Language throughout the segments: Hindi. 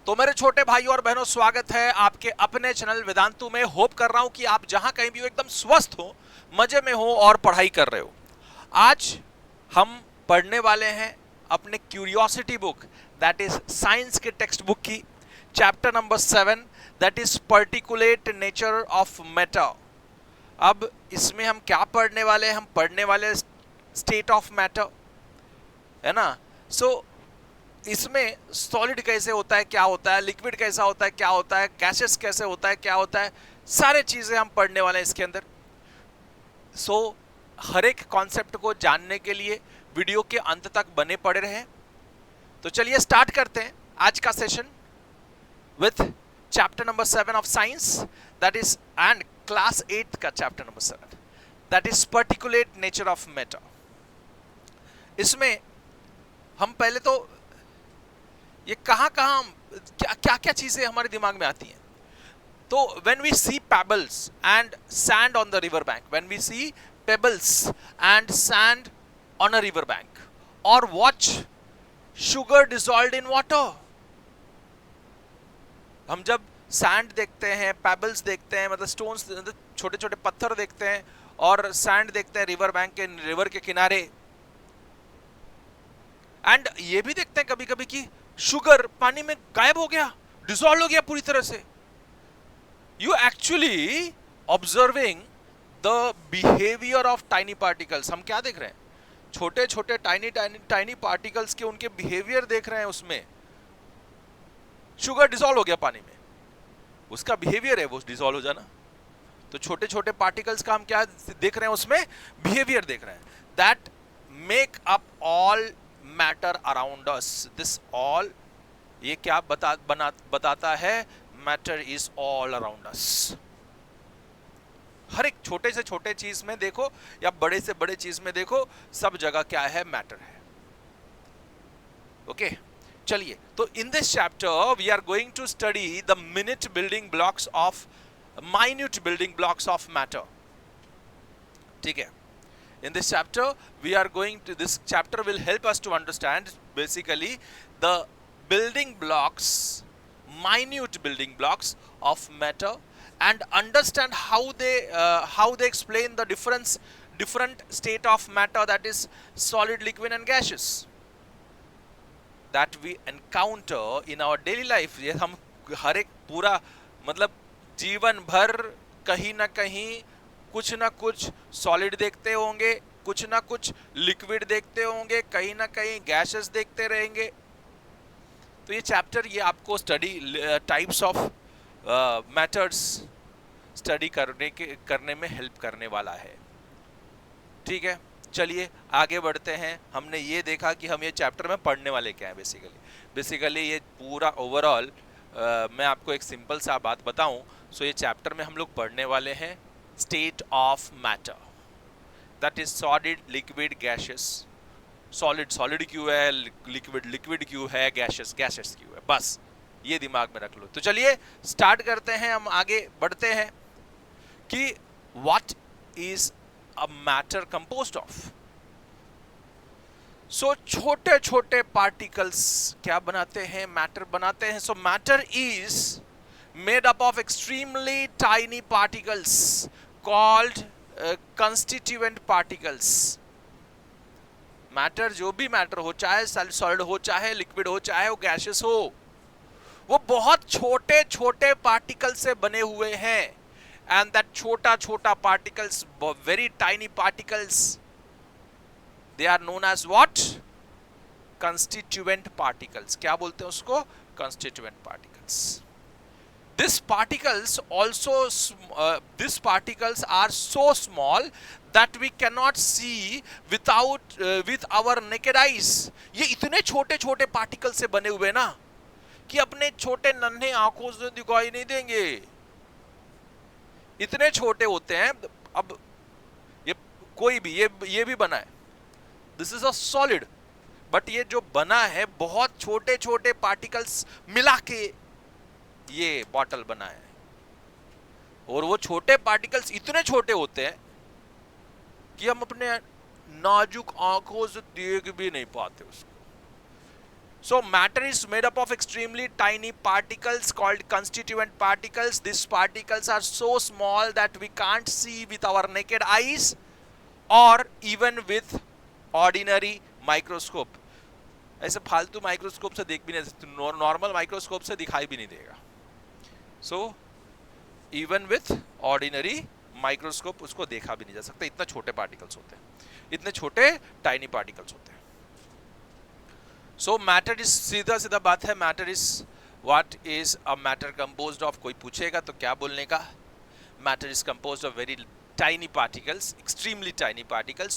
तो मेरे छोटे भाई और बहनों, स्वागत है आपके अपने चैनल वेदांतु में। होप कर रहा हूं कि आप जहां कहीं भी हो एकदम स्वस्थ हो, मजे में हो और पढ़ाई कर रहे हो। आज हम पढ़ने वाले हैं अपने curiosity book, that is science के टेक्स्ट बुक की chapter number 7, that is particulate nature of matter. अब इसमें हम क्या पढ़ने वाले हैं? हम पढ़ने वाले स्टेट ऑफ मैटर, है ना। सो इसमें सॉलिड कैसे होता है, क्या होता है, लिक्विड कैसा होता है, क्या होता है, गैसेस कैसे होता है, क्या होता है, सारे चीजें हम पढ़ने वाले हैं इसके अंदर। सो हर एक कॉन्सेप्ट को जानने के लिए वीडियो के अंत तक बने पड़े रहें। तो चलिए स्टार्ट करते हैं आज का session with chapter number 7 of science, that is and class 8 का chapter number 7, that is particulate nature of matter. इसमें हम पहले तो ये कहां क्या क्या क्या चीजें हमारे दिमाग में आती हैं। तो when we see pebbles and sand on the river bank, when we see pebbles and sand on a river bank, और watch sugar dissolved in water. हम जब सैंड देखते हैं, पेबल्स देखते हैं, मतलब स्टोन्स, छोटे छोटे पत्थर देखते हैं, और सैंड देखते हैं रिवर बैंक के, रिवर के किनारे, एंड ये भी देखते हैं कभी कभी कि शुगर पानी में गायब हो गया, डिसॉल्व हो गया पूरी तरह से। You actually observing the behaviour of tiny particles. हम क्या देख रहे हैं? छोटे छोटे टाइनी टाइनी टाइनी पार्टिकल्स के उनके बिहेवियर देख रहे हैं। उसमें शुगर डिसॉल्व हो गया पानी में, उसका बिहेवियर है वो डिसॉल्व हो जाना। तो छोटे छोटे पार्टिकल्स का हम क्या देख रहे हैं? उसमें बिहेवियर देख रहे हैं। That make up all matter around us. This all, ये क्या बताता है? Matter is all around us. हर एक छोटे से छोटे चीज में देखो या बड़े से बड़े चीज में देखो, सब जगह क्या है? मैटर है। ओके, चलिए। तो in this chapter we are going to study the minute building blocks of minute building blocks of matter. ठीक है। In this chapter this chapter will help us to understand basically the building blocks, minute building blocks of matter, and understand how they explain the different state of matter, that is solid, liquid and gaseous, that we encounter in our daily life। ये हम हर एक पूरा मतलब जीवन भर कहीं ना कहीं कुछ ना कुछ सॉलिड देखते होंगे, कुछ ना कुछ लिक्विड देखते होंगे, कहीं ना कहीं गैसेस देखते रहेंगे। तो ये चैप्टर ये आपको study types of matters study करने में हेल्प करने वाला है। ठीक है, चलिए आगे बढ़ते हैं। हमने ये देखा कि हम ये चैप्टर में पढ़ने वाले क्या है। बेसिकली ये पूरा ओवरऑल मैं आपको एक सिंपल सा बात बताऊं। सो ये चैप्टर में हम लोग पढ़ने वाले हैं state of matter, that is solid, liquid, gaseous। solid क्यों है, liquid क्यों है, gaseous क्यों है, बस ये दिमाग में रख लो। तो चलिए स्टार्ट करते हैं, हम आगे बढ़ते हैं कि what is a matter composed of। सो छोटे छोटे पार्टिकल्स क्या बनाते हैं? मैटर बनाते हैं। सो matter is made up of extremely tiny particles called constituent particles। Matter, जो भी मैटर हो, चाहे सॉलिड हो, चाहे लिक्विड हो, चाहे वो गैसेस हो, वो बहुत छोटे छोटे पार्टिकल से बने हुए हैं। एंड दैट छोटा छोटा particles, very tiny particles, they are known as what? Constituent particles. क्या बोलते हैं उसको? Constituent particles. These particles are so small that we cannot see with our naked eyes। ये इतने छोटे छोटे पार्टिकल से बने हुए ना कि अपने छोटे नन्हे आंखों से दिखाई नहीं देंगे, इतने छोटे होते हैं। अब ये कोई भी ये भी बना है, this is a solid, but ये जो बना है बहुत छोटे छोटे पार्टिकल्स मिला के ये बॉटल बना है। और वो छोटे पार्टिकल्स इतने छोटे होते हैं कि हम अपने नाजुक आंखों से देख भी नहीं पाते उसको। So matter is made up of extremely tiny particles called constituent particles. These particles are so small that we can't see with our naked eyes or even with ordinary microscope. ऐसे फालतू माइक्रोस्कोप से देख भी नहीं सकते, नॉर्मल माइक्रोस्कोप से दिखाई भी नहीं देगा. So even with ordinary microscope उसको देखा भी नहीं जा सकता, इतना छोटे पार्टिकल्स होते हैं, इतने छोटे टाइनी पार्टिकल्स होते हैं. सो मैटर इज, सीधा सीधा बात है, matter is what is a matter composed of. कोई पूछेगा तो क्या बोलने का? Matter is composed of very tiny particles, extremely tiny particles,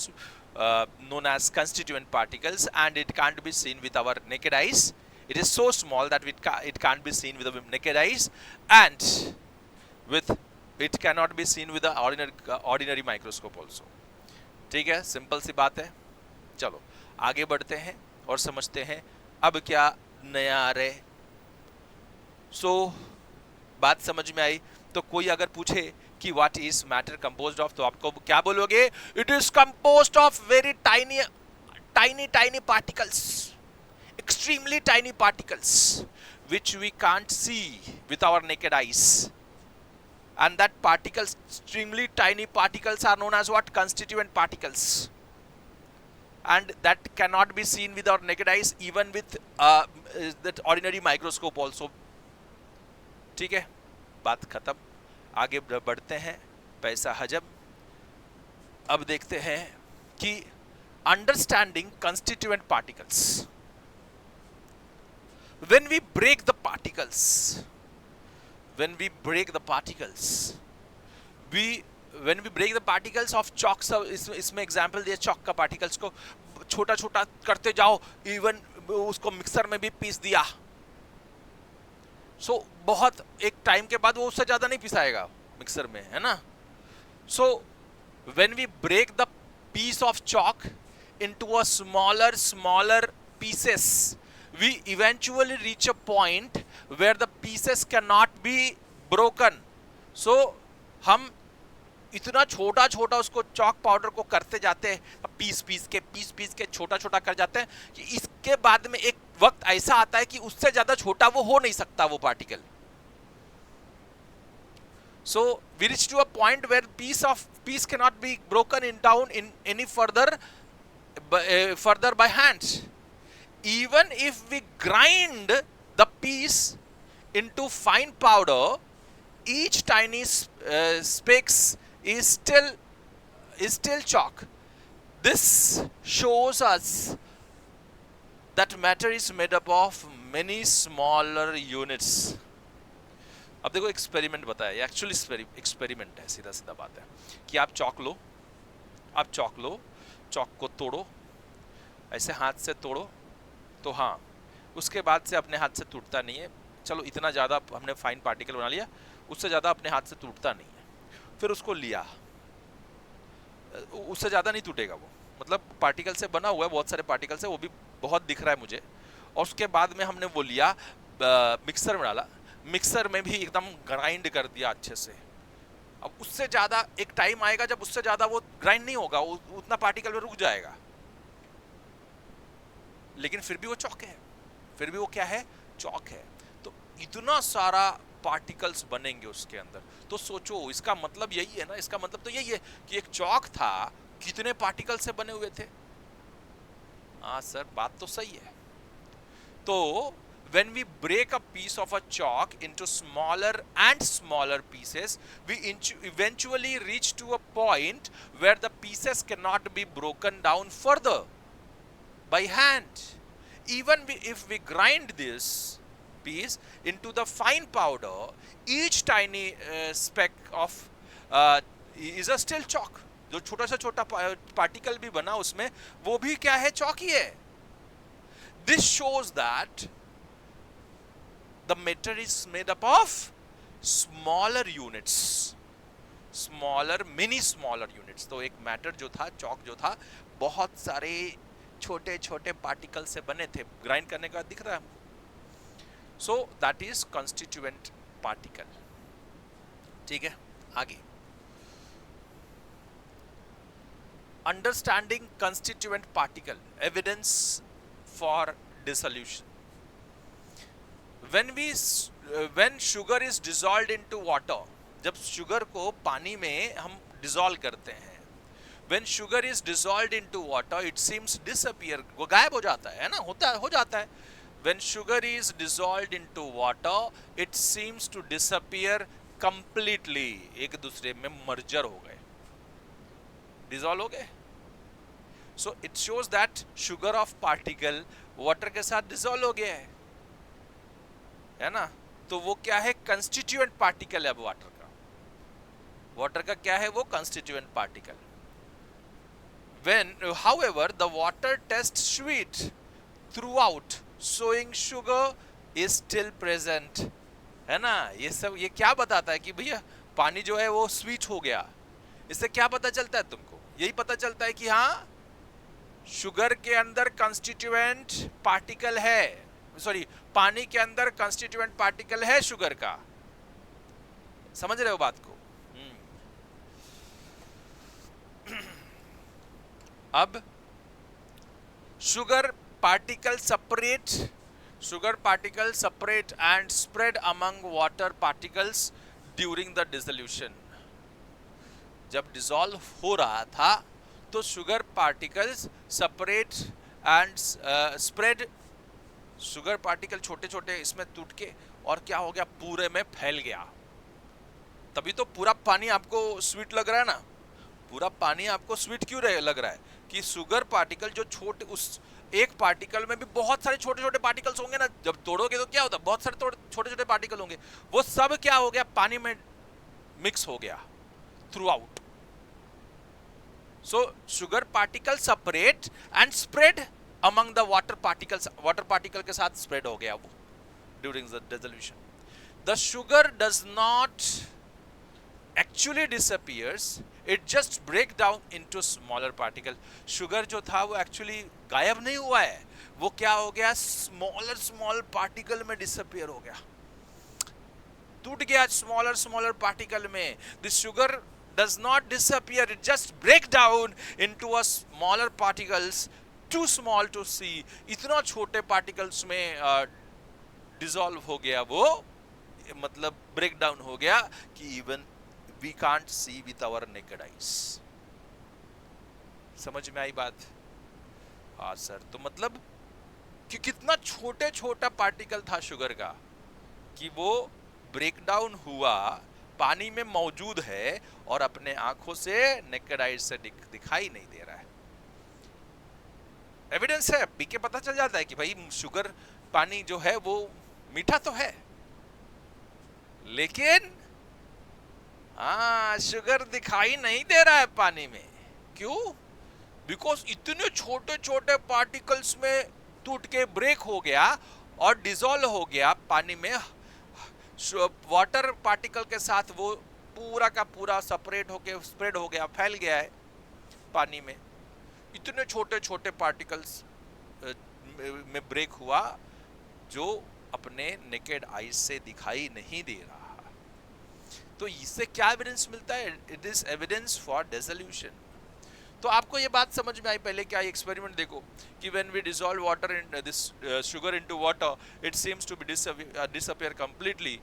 known as constituent particles, and it can't be seen with our naked eyes. It is so small that it can't be seen with the naked eyes, and it cannot be seen with the ordinary microscope also. ठीक है, सिंपल सी बात है. चलो आगे बढ़ते हैं और समझते हैं अब क्या नया आ रहे. सो बात समझ में आई. तो कोई अगर पूछे कि what is matter composed of, तो आपको क्या बोलोगे? It is composed of very tiny particles, extremely tiny particles, which we can't see with our naked eyes. And that particles, extremely tiny particles, are known as what? Constituent particles. And that cannot be seen with our naked eyes, even with that ordinary microscope also. ठीक है, बात खत्म. आगे बढ़ते हैं. पैसा हजम. अब देखते हैं कि understanding constituent particles. when we break the particles when we break the particles of chalk, इसमें एग्जांपल दिया चॉक का पार्टिकल्स को छोटा छोटा करते जाओ, इवन उसको मिक्सर में भी पीस दिया. सो बहुत एक टाइम के बाद वो उससे ज्यादा नहीं पिसाएगा मिक्सर में, है ना. So when we break the piece of chalk into a smaller pieces, we eventually reach a point where the pieces can not be broken. So हम इतना छोटा छोटा उसको चॉक पाउडर को करते जाते हैं, पीस पीस के छोटा छोटा कर जाते हैं कि इसके बाद में एक वक्त ऐसा आता है कि उससे ज्यादा छोटा वो हो नहीं सकता वो particle. So we reach to a point where piece can not be broken in down in any further by hands. Even if we grind the piece into fine powder, each tiny specks is still chalk. This shows us that matter is made up of many smaller units. अब देखो एक्सपेरिमेंट बताया, एक्चुअली एक्सपेरिमेंट है, सीधा सीधा बात है कि आप चॉक लो, चॉक को तोड़ो, ऐसे हाथ से तोड़ो तो हाँ, उसके बाद से अपने हाथ से टूटता नहीं है. चलो इतना ज़्यादा हमने फाइन पार्टिकल बना लिया, उससे ज़्यादा अपने हाथ से टूटता नहीं है. फिर उसको लिया, उससे ज़्यादा नहीं टूटेगा वो, मतलब पार्टिकल से बना हुआ है, बहुत सारे पार्टिकल से, वो भी बहुत दिख रहा है मुझे. और उसके बाद में हमने वो लिया, मिक्सर में डाला, मिक्सर में भी एकदम ग्राइंड कर दिया अच्छे से. अब उससे ज़्यादा एक टाइम आएगा जब उससे ज़्यादा वो ग्राइंड नहीं होगा, उतना पार्टिकल में रुक जाएगा, लेकिन फिर भी वो चॉक है, फिर भी वो क्या है? चॉक है. तो इतना सारा पार्टिकल्स बनेंगे उसके अंदर. तो सोचो, इसका मतलब यही है ना, इसका मतलब तो यही है कि एक चॉक था, कितने पार्टिकल से बने हुए थे. हाँ सर, बात तो सही है. तो when we break a piece of a chalk into smaller and smaller pieces, we eventually reach to a point where the pieces cannot be broken down further by hand. Even if we grind this piece into the fine powder, each tiny speck of is a still chalk. जो छोटा सा छोटा पार्टिकल भी बना उसमें, वो भी क्या है? चॉक ही है. This shows that the matter is made up of smaller units, many smaller units. तो एक मैटर जो था, चॉक जो था, बहुत सारे छोटे छोटे पार्टिकल से बने थे. ग्राइंड करने के बाद दिख रहा है. So that is constituent particle. ठीक है, आगे. Understanding constituent particle, evidence for dissolution. when sugar is dissolved into water, जब शुगर को पानी में हम डिसॉल्व करते हैं, when sugar is dissolved into water it seems disappear, वो गायब हो जाता है ना, हो जाता है. when sugar is dissolved into water it seems to disappear completely, एक दूसरे में मर्जर हो गए, डिसॉल्व हो गए. so it shows that sugar of particle water के साथ डिसॉल्व हो गया है ना. तो वो क्या है, कंस्टिट्यूएंट पार्टिकल है वाटर का. वाटर का क्या है वो, constituent particle. when however the water tastes sweet throughout showing sugar is still present, है ना. ये सब ये क्या बताता है कि भैया पानी जो है वो स्वीट हो गया. इससे क्या पता चलता है तुमको, यही पता चलता है कि हाँ शुगर के अंदर कंस्टिट्यूएंट पार्टिकल है, सॉरी पानी के अंदर कंस्टिट्यूएंट पार्टिकल है शुगर का. समझ रहे हो बात को. अब sugar particles separate and spread among water particles during the dissolution. जब डिसॉल्व हो रहा था तो sugar particles separate and spread, sugar particle छोटे छोटे इसमें टूट के और क्या हो गया, पूरे में फैल गया. तभी तो पूरा पानी आपको स्वीट लग रहा है ना. पूरा पानी आपको स्वीट क्यों लग रहा है कि शुगर पार्टिकल जो छोटे, उस एक पार्टिकल में भी बहुत सारे छोटे छोटे पार्टिकल्स होंगे ना, जब तोड़ोगे तो क्या होता है, बहुत सारे छोटे छोटे पार्टिकल होंगे, वो सब क्या हो गया, पानी में मिक्स हो गया throughout. So sugar particle separate and spread among the water particles, water particle के साथ स्प्रेड हो गया वो during the dissolution. The sugar does not actually disappears, it just break down into smaller particle. Sugar जो था वो एक्चुअली गायब नहीं हुआ है, वो क्या हो गया, स्मॉल पार्टिकल में डिसअपियर हो गया, टूट गया स्मॉलर पार्टिकल में. This sugar does not disappear, it just break down into a smaller particles, too small to see. इतना छोटे पार्टिकल्स में डिसॉल्व हो गया वो, मतलब ब्रेक डाउन हो गया कि even we can't see with our naked eyes. समझ में आई बात. हाँ सर, तो मतलब कि कितना छोटे छोटा पार्टिकल था शुगर का कि वो ब्रेक डाउन हुआ, पानी में मौजूद है और अपने आंखों से नेकेड आइज से दिखाई नहीं दे रहा है. एविडेंस है, पी के पता चल जाता है कि भाई शुगर पानी जो है वो मीठा तो है, लेकिन शुगर दिखाई नहीं दे रहा है पानी में. क्यों? बिकॉज इतने छोटे छोटे पार्टिकल्स में टूट के ब्रेक हो गया और डिसॉल्व हो गया पानी में. वाटर पार्टिकल के साथ वो पूरा का पूरा सेपरेट होके स्प्रेड हो गया, फैल गया है पानी में. इतने छोटे छोटे पार्टिकल्स में ब्रेक हुआ जो अपने नेकेड आईज से दिखाई नहीं दे रहा. तो इससे क्या एविडेंस मिलता है? It is evidence for dissolution. तो आपको ये बात समझ में आई. पहले क्या एक्सपेरिमेंट देखो कि when we dissolve water in this sugar into water, it seems to be disappear completely.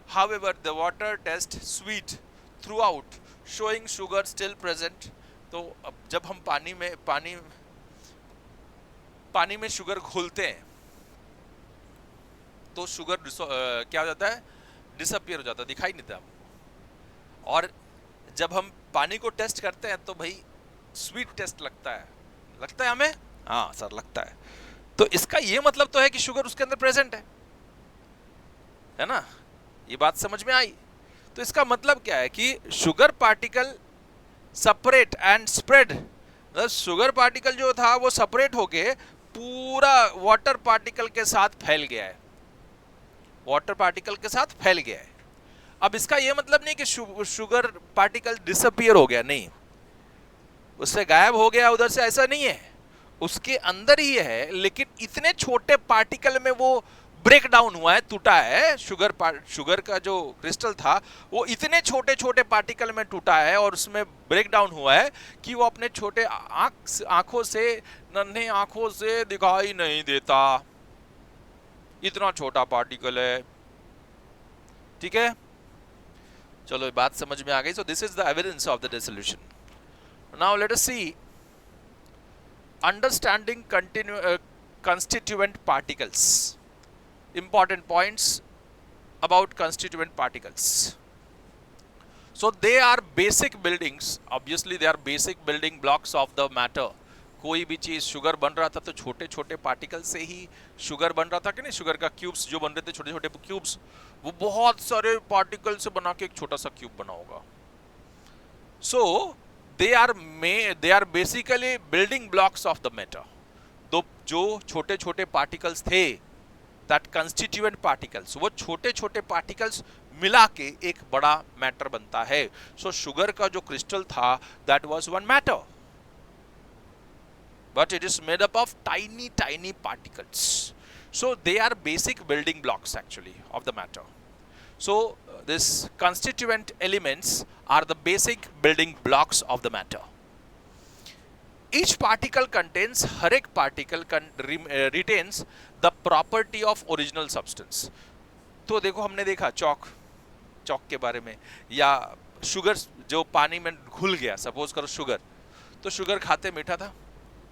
However the water taste sweet throughout, showing sugar still present. तो अब जब हम पानी में शुगर घोलते हैं तो शुगर क्या हो जाता है, डिसअपियर हो जाता है, दिखाई नहीं देता. और जब हम पानी को टेस्ट करते हैं तो भाई स्वीट टेस्ट लगता है हमें. हाँ सर लगता है. तो इसका ये मतलब तो है कि शुगर उसके अंदर प्रेजेंट है ना. ये बात समझ में आई. तो इसका मतलब क्या है कि sugar particle separate and spread, मतलब शुगर पार्टिकल जो था वो सेपरेट होके पूरा वाटर पार्टिकल के साथ फैल गया है, वाटर पार्टिकल के साथ फैल गया है. अब इसका ये मतलब नहीं कि शुगर पार्टिकल डिसअपियर हो गया, नहीं, उससे गायब हो गया उधर से, ऐसा नहीं है, उसके अंदर ही है. लेकिन इतने छोटे पार्टिकल में वो ब्रेक डाउन हुआ है, टूटा है. शुगर का जो क्रिस्टल था वो इतने छोटे छोटे पार्टिकल में टूटा है और उसमें ब्रेक डाउन हुआ है कि वो अपने छोटे आंखों से, नन्हे आंखों से दिखाई नहीं देता. इतना छोटा पार्टिकल है, ठीक है। चलो बात समझ में आ गई। So this is the evidence of the dissolution. Now let us see understanding constituent particles. Important points about constituent particles. So they are basic buildings. Obviously they are basic building blocks of the matter. कोई भी चीज, शुगर बन रहा था तो छोटे छोटे पार्टिकल से ही शुगर बन रहा था कि नहीं? शुगर का क्यूब्स जो बन रहे थे, छोटे छोटे क्यूब्स, वो बहुत सारे पार्टिकल से बना के एक छोटा सा क्यूब बना होगा। सो they are basically building blocks of the matter. तो जो छोटे छोटे पार्टिकल्स थे, that constituent particles, वो छोटे छोटे पार्टिकल्स मिला के एक बड़ा मैटर बनता है। सो शुगर का जो क्रिस्टल था, that was one matter, but it is made up of tiny tiny particles. So they are basic building blocks actually of the matter. So this constituent elements are the basic building blocks of the matter. Each particle contains, हर एक particle retains the property of original substance. तो देखो हमने देखा चौक के बारे में, या शुगर जो पानी में घुल गया, सपोज करो शुगर, तो शुगर खाते मीठा था,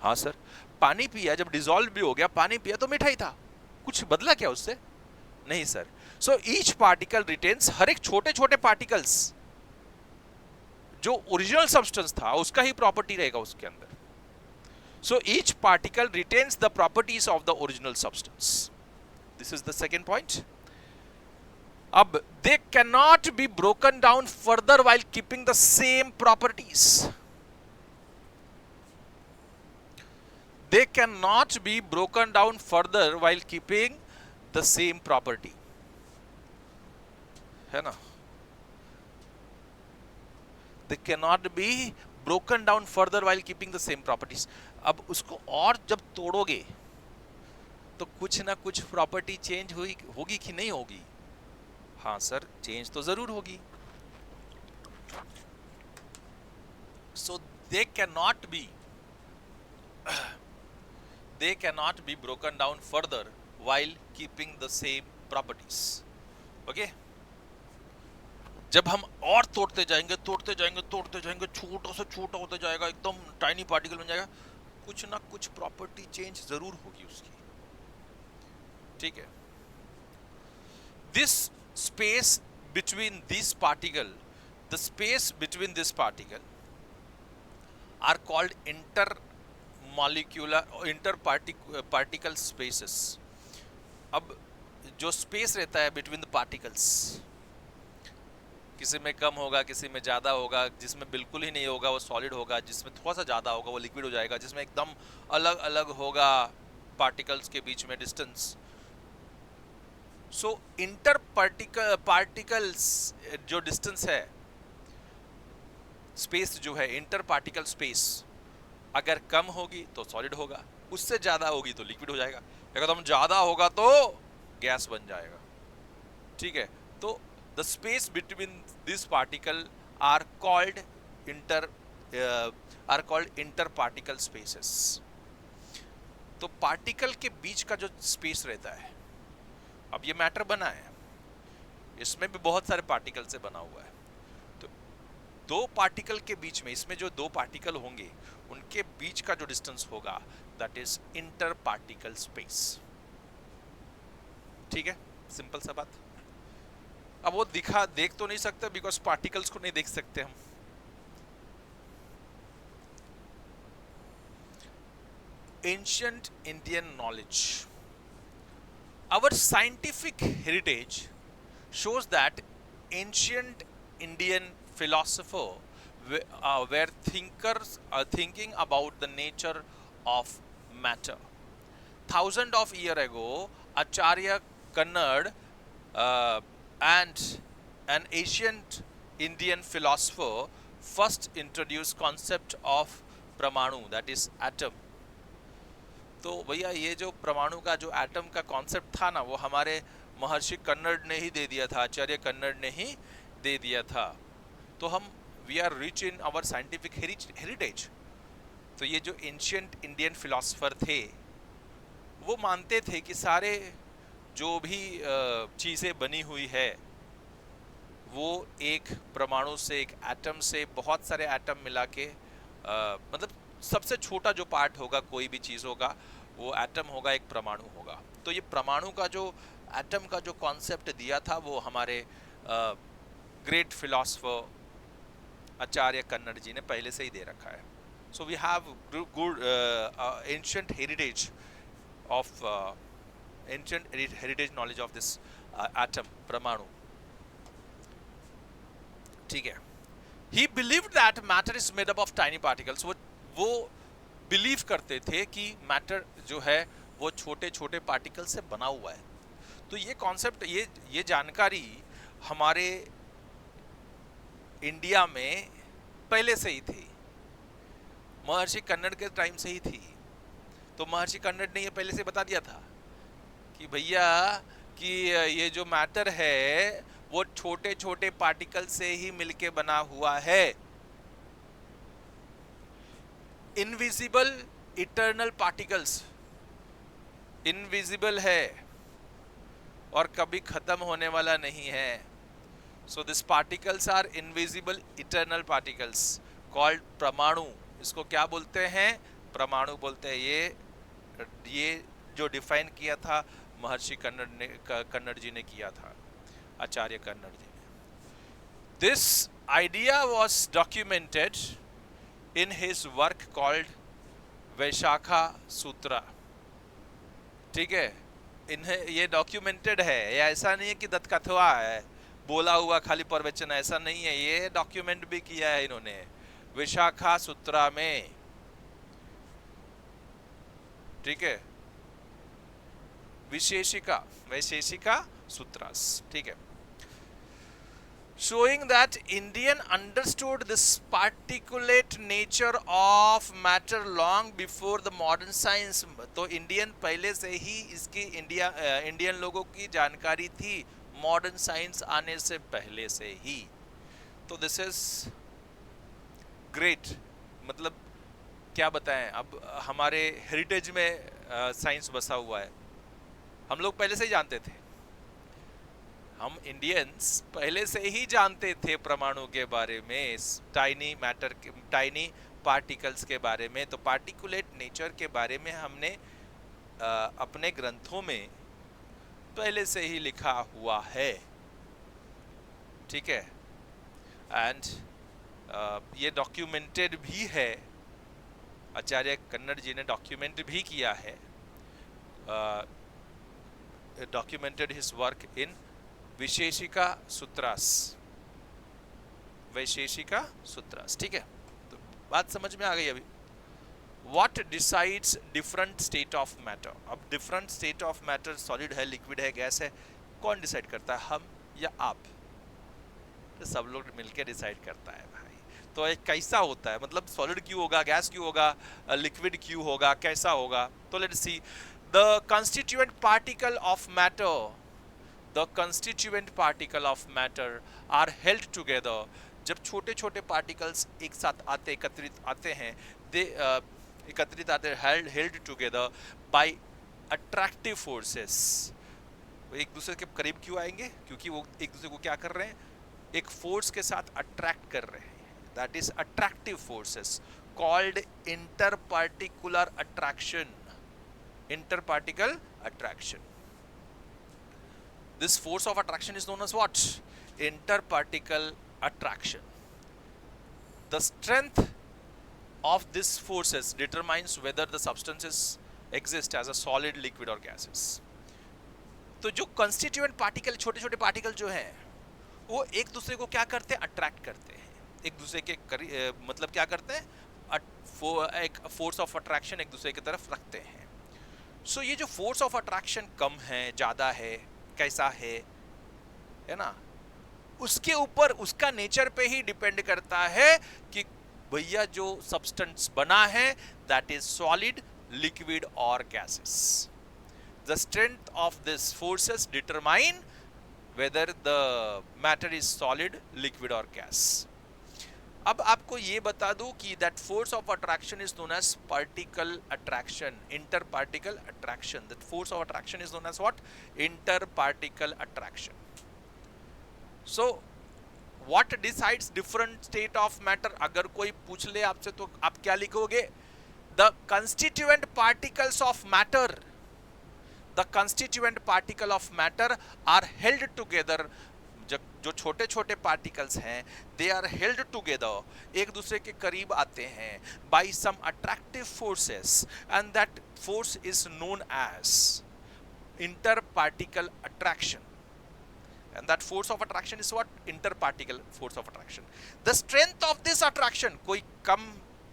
हाँ सर। पानी पिया, जब डिसॉल्व भी हो गया, पानी पिया तो मीठा ही था, कुछ बदला क्या उससे? नहीं sir. So each particle retains, हर एक छोटे छोटे पार्टिकल्स जो ओरिजिनल सब्सटेंस था उसका ही प्रॉपर्टी रहेगा उसके अंदर। So each particle retains the properties of the original substance. This is the second point. अब they can not be broken down further while keeping the same properties. They cannot be broken down further while keeping the same property, है ना? They cannot be broken down further while keeping the same properties. अब उसको और जब तोड़ोगे तो कुछ ना कुछ प्रॉपर्टी चेंज होगी कि नहीं होगी? हाँ सर, चेंज तो जरूर होगी। So they cannot be broken down further while keeping the same properties. Okay? जब हम और तोड़ते जाएंगे, छोटा से छोटा होता जाएगा, एकदम टाइनी पार्टिकल बन जाएगा, कुछ ना कुछ प्रॉपर्टी चेंज जरूर होगी उसकी, ठीक है। This space between this particle, the space between this particle are called interparticle spaces. अब जो स्पेस रहता है बिटवीन द पार्टिकल्स, किसी में कम होगा, किसी में ज़्यादा होगा, जिसमें बिल्कुल ही नहीं होगा वो सॉलिड होगा, जिसमें थोड़ा सा ज़्यादा होगा वो लिक्विड हो जाएगा, जिसमें एकदम अलग अलग होगा पार्टिकल्स के बीच में डिस्टेंस। सो पार्टिकल्स जो डिस्टेंस है, स्पेस जो है, इंटर पार्टिकल स्पेस, अगर कम होगी तो सॉलिड होगा, उससे ज्यादा होगी तो लिक्विड हो जाएगा, एकदम ज्यादा होगा तो गैस बन जाएगा, ठीक है। तो the space between this particle are called interparticle spaces. तो पार्टिकल के बीच का जो स्पेस रहता है, अब ये मैटर बना है, इसमें भी बहुत सारे पार्टिकल से बना हुआ है, तो दो पार्टिकल के बीच में, इसमें जो दो पार्टिकल होंगे उनके बीच का जो डिस्टेंस होगा, that is inter particle space, ठीक है। सिंपल सा बात। अब वो देख तो नहीं सकते बिकॉज पार्टिकल्स को नहीं देख सकते हम। Ancient Indian knowledge, our scientific heritage shows that ancient Indian philosopher were thinking about the nature of matter. Thousands of years ago, Acharya Kannad and an ancient Indian philosopher first introduced concept of Pramanu, that is atom. तो भैया ये जो परमाणु का जो एटम का कॉन्सेप्ट था ना, वो हमारे महर्षि कन्नड़ ने ही दे दिया था, आचार्य कन्नड़ ने ही दे दिया था। तो हम we are rich in our scientific heritage. तो ये जो एंशिएंट इंडियन फिलोसोफर थे वो मानते थे कि सारे जो भी चीज़ें बनी हुई है वो एक परमाणु से, एक एटम से बहुत सारे एटम मिला के मतलब सबसे छोटा जो पार्ट होगा कोई भी चीज़ होगा वो एटम होगा, एक परमाणु होगा। तो ये परमाणु का जो एटम का जो कॉन्सेप्ट दिया था वो हमारे ग्रेट फिलोसफर आचार्य कन्नड़ जी ने पहले से ही दे रखा है। So we have good ancient heritage of ancient heritage knowledge of this atom, परमाणु। ठीक है। He believed that matter is made up of tiny particles. वो बिलीव करते थे कि मैटर जो है वो छोटे छोटे पार्टिकल से बना हुआ है। तो ये कॉन्सेप्ट, ये जानकारी हमारे इंडिया में पहले से ही थी, महर्षि कन्नड़ के टाइम से ही थी। तो महर्षि कन्नड़ ने ये पहले से बता दिया था कि भैया कि ये जो मैटर है वो छोटे छोटे पार्टिकल से ही मिलके बना हुआ है। इनविजिबल इटर्नल पार्टिकल्स, इनविजिबल है और कभी खत्म होने वाला नहीं है। So this particles are invisible eternal particles called परमाणु। इसको क्या बोलते हैं? परमाणु बोलते हैं। ये जो डिफाइन किया था महर्षि कन्नड़ जी ने किया था, आचार्य कन्नड़ जी ने। This idea was documented in his work called Vaishakha Sutra. ठीक है, इन्हें ये डॉक्यूमेंटेड है, ये ऐसा नहीं है कि दत्तकथवा है, बोला हुआ खाली प्रवचन, ऐसा नहीं है, ये डॉक्यूमेंट भी किया है इन्होंने विशाखा सूत्रा में। ठीक है, वैशेषिका सूत्रास। ठीक है, showing that Indian understood this particulate nature of matter long before the modern science। तो इंडियन पहले से ही इसकी इंडियन लोगों की जानकारी थी मॉडर्न साइंस आने से पहले से ही। तो दिस इज ग्रेट। मतलब क्या बताएं, अब हमारे हेरिटेज में साइंस बसा हुआ है, हम लोग पहले से ही जानते थे, हम इंडियंस पहले से ही जानते थे परमाणु के बारे में, टाइनी मैटर, टाइनी पार्टिकल्स के बारे में। तो पार्टिकुलेट नेचर के बारे में हमने अपने ग्रंथों में पहले से ही लिखा हुआ है। ठीक है, एंड ये डॉक्यूमेंटेड भी है, आचार्य कन्नड़ जी ने डॉक्यूमेंट भी किया है, documented his work in Vaisheshika Sutras, Vaisheshika Sutras. ठीक है, तो बात समझ में आ गई अभी। What decides different state of matter? अब different state of matter, solid है, लिक्विड है, गैस है, कौन डिसाइड करता है? हम या आप? तो सब लोग मिलकर डिसाइड करता है भाई। तो एक कैसा होता है, मतलब सॉलिड क्यों होगा, गैस क्यों होगा, लिक्विड क्यों होगा, कैसा होगा? तो let's see the constituent particle of matter, the constituent particle of matter are held together. जब छोटे छोटे पार्टिकल्स एक साथ आते, एकत्रित आते हैं, दे एकत्रित आते, held together bye attractive forces. एक दूसरे के करीब क्यों आएंगे? क्योंकि वो एक दूसरे को क्या कर रहे हैं? एक फोर्स के साथ अट्रैक्ट कर रहे हैं। That is attractive forces called interparticular attraction, interparticle attraction. This force of attraction is known as what? Interparticle attraction. The strength of these forces determines whether the substances exist as a solid, liquid or gases. तो जो constituent particle, छोटे छोटे पार्टिकल जो हैं, वो एक दूसरे को क्या करते हैं? अट्रैक्ट करते हैं, एक दूसरे के मतलब क्या करते हैं? एक फोर्स ऑफ अट्रैक्शन एक दूसरे की तरफ रखते हैं। सो ये जो फोर्स ऑफ अट्रैक्शन कम है, ज़्यादा है, कैसा है ना, उसके ऊपर, उसका नेचर पे ही डिपेंड करता है कि भैया जो सब्सटेंस बना है दैट इज सॉलिड, लिक्विड और gases. The strength of this forces determine whether the matter is solid, liquid और गैस। अब आपको ये बता दूं कि that force of attraction is known as particle attraction, interparticle attraction. That force of attraction is known as what? Interparticle attraction. So what decides different state of matter? अगर कोई पूछ ले आपसे तो आप क्या लिखोगे? The constituent particles of matter, the constituent particle of matter are held together. जो छोटे छोटे पार्टिकल्स हैं, दे आर हेल्ड टुगेदर, एक दूसरे के करीब आते हैं by some attractive forces, and that force is known as interparticle attraction. And that force of attraction is what? Interparticle force of attraction. The strength of this attraction, कोई कम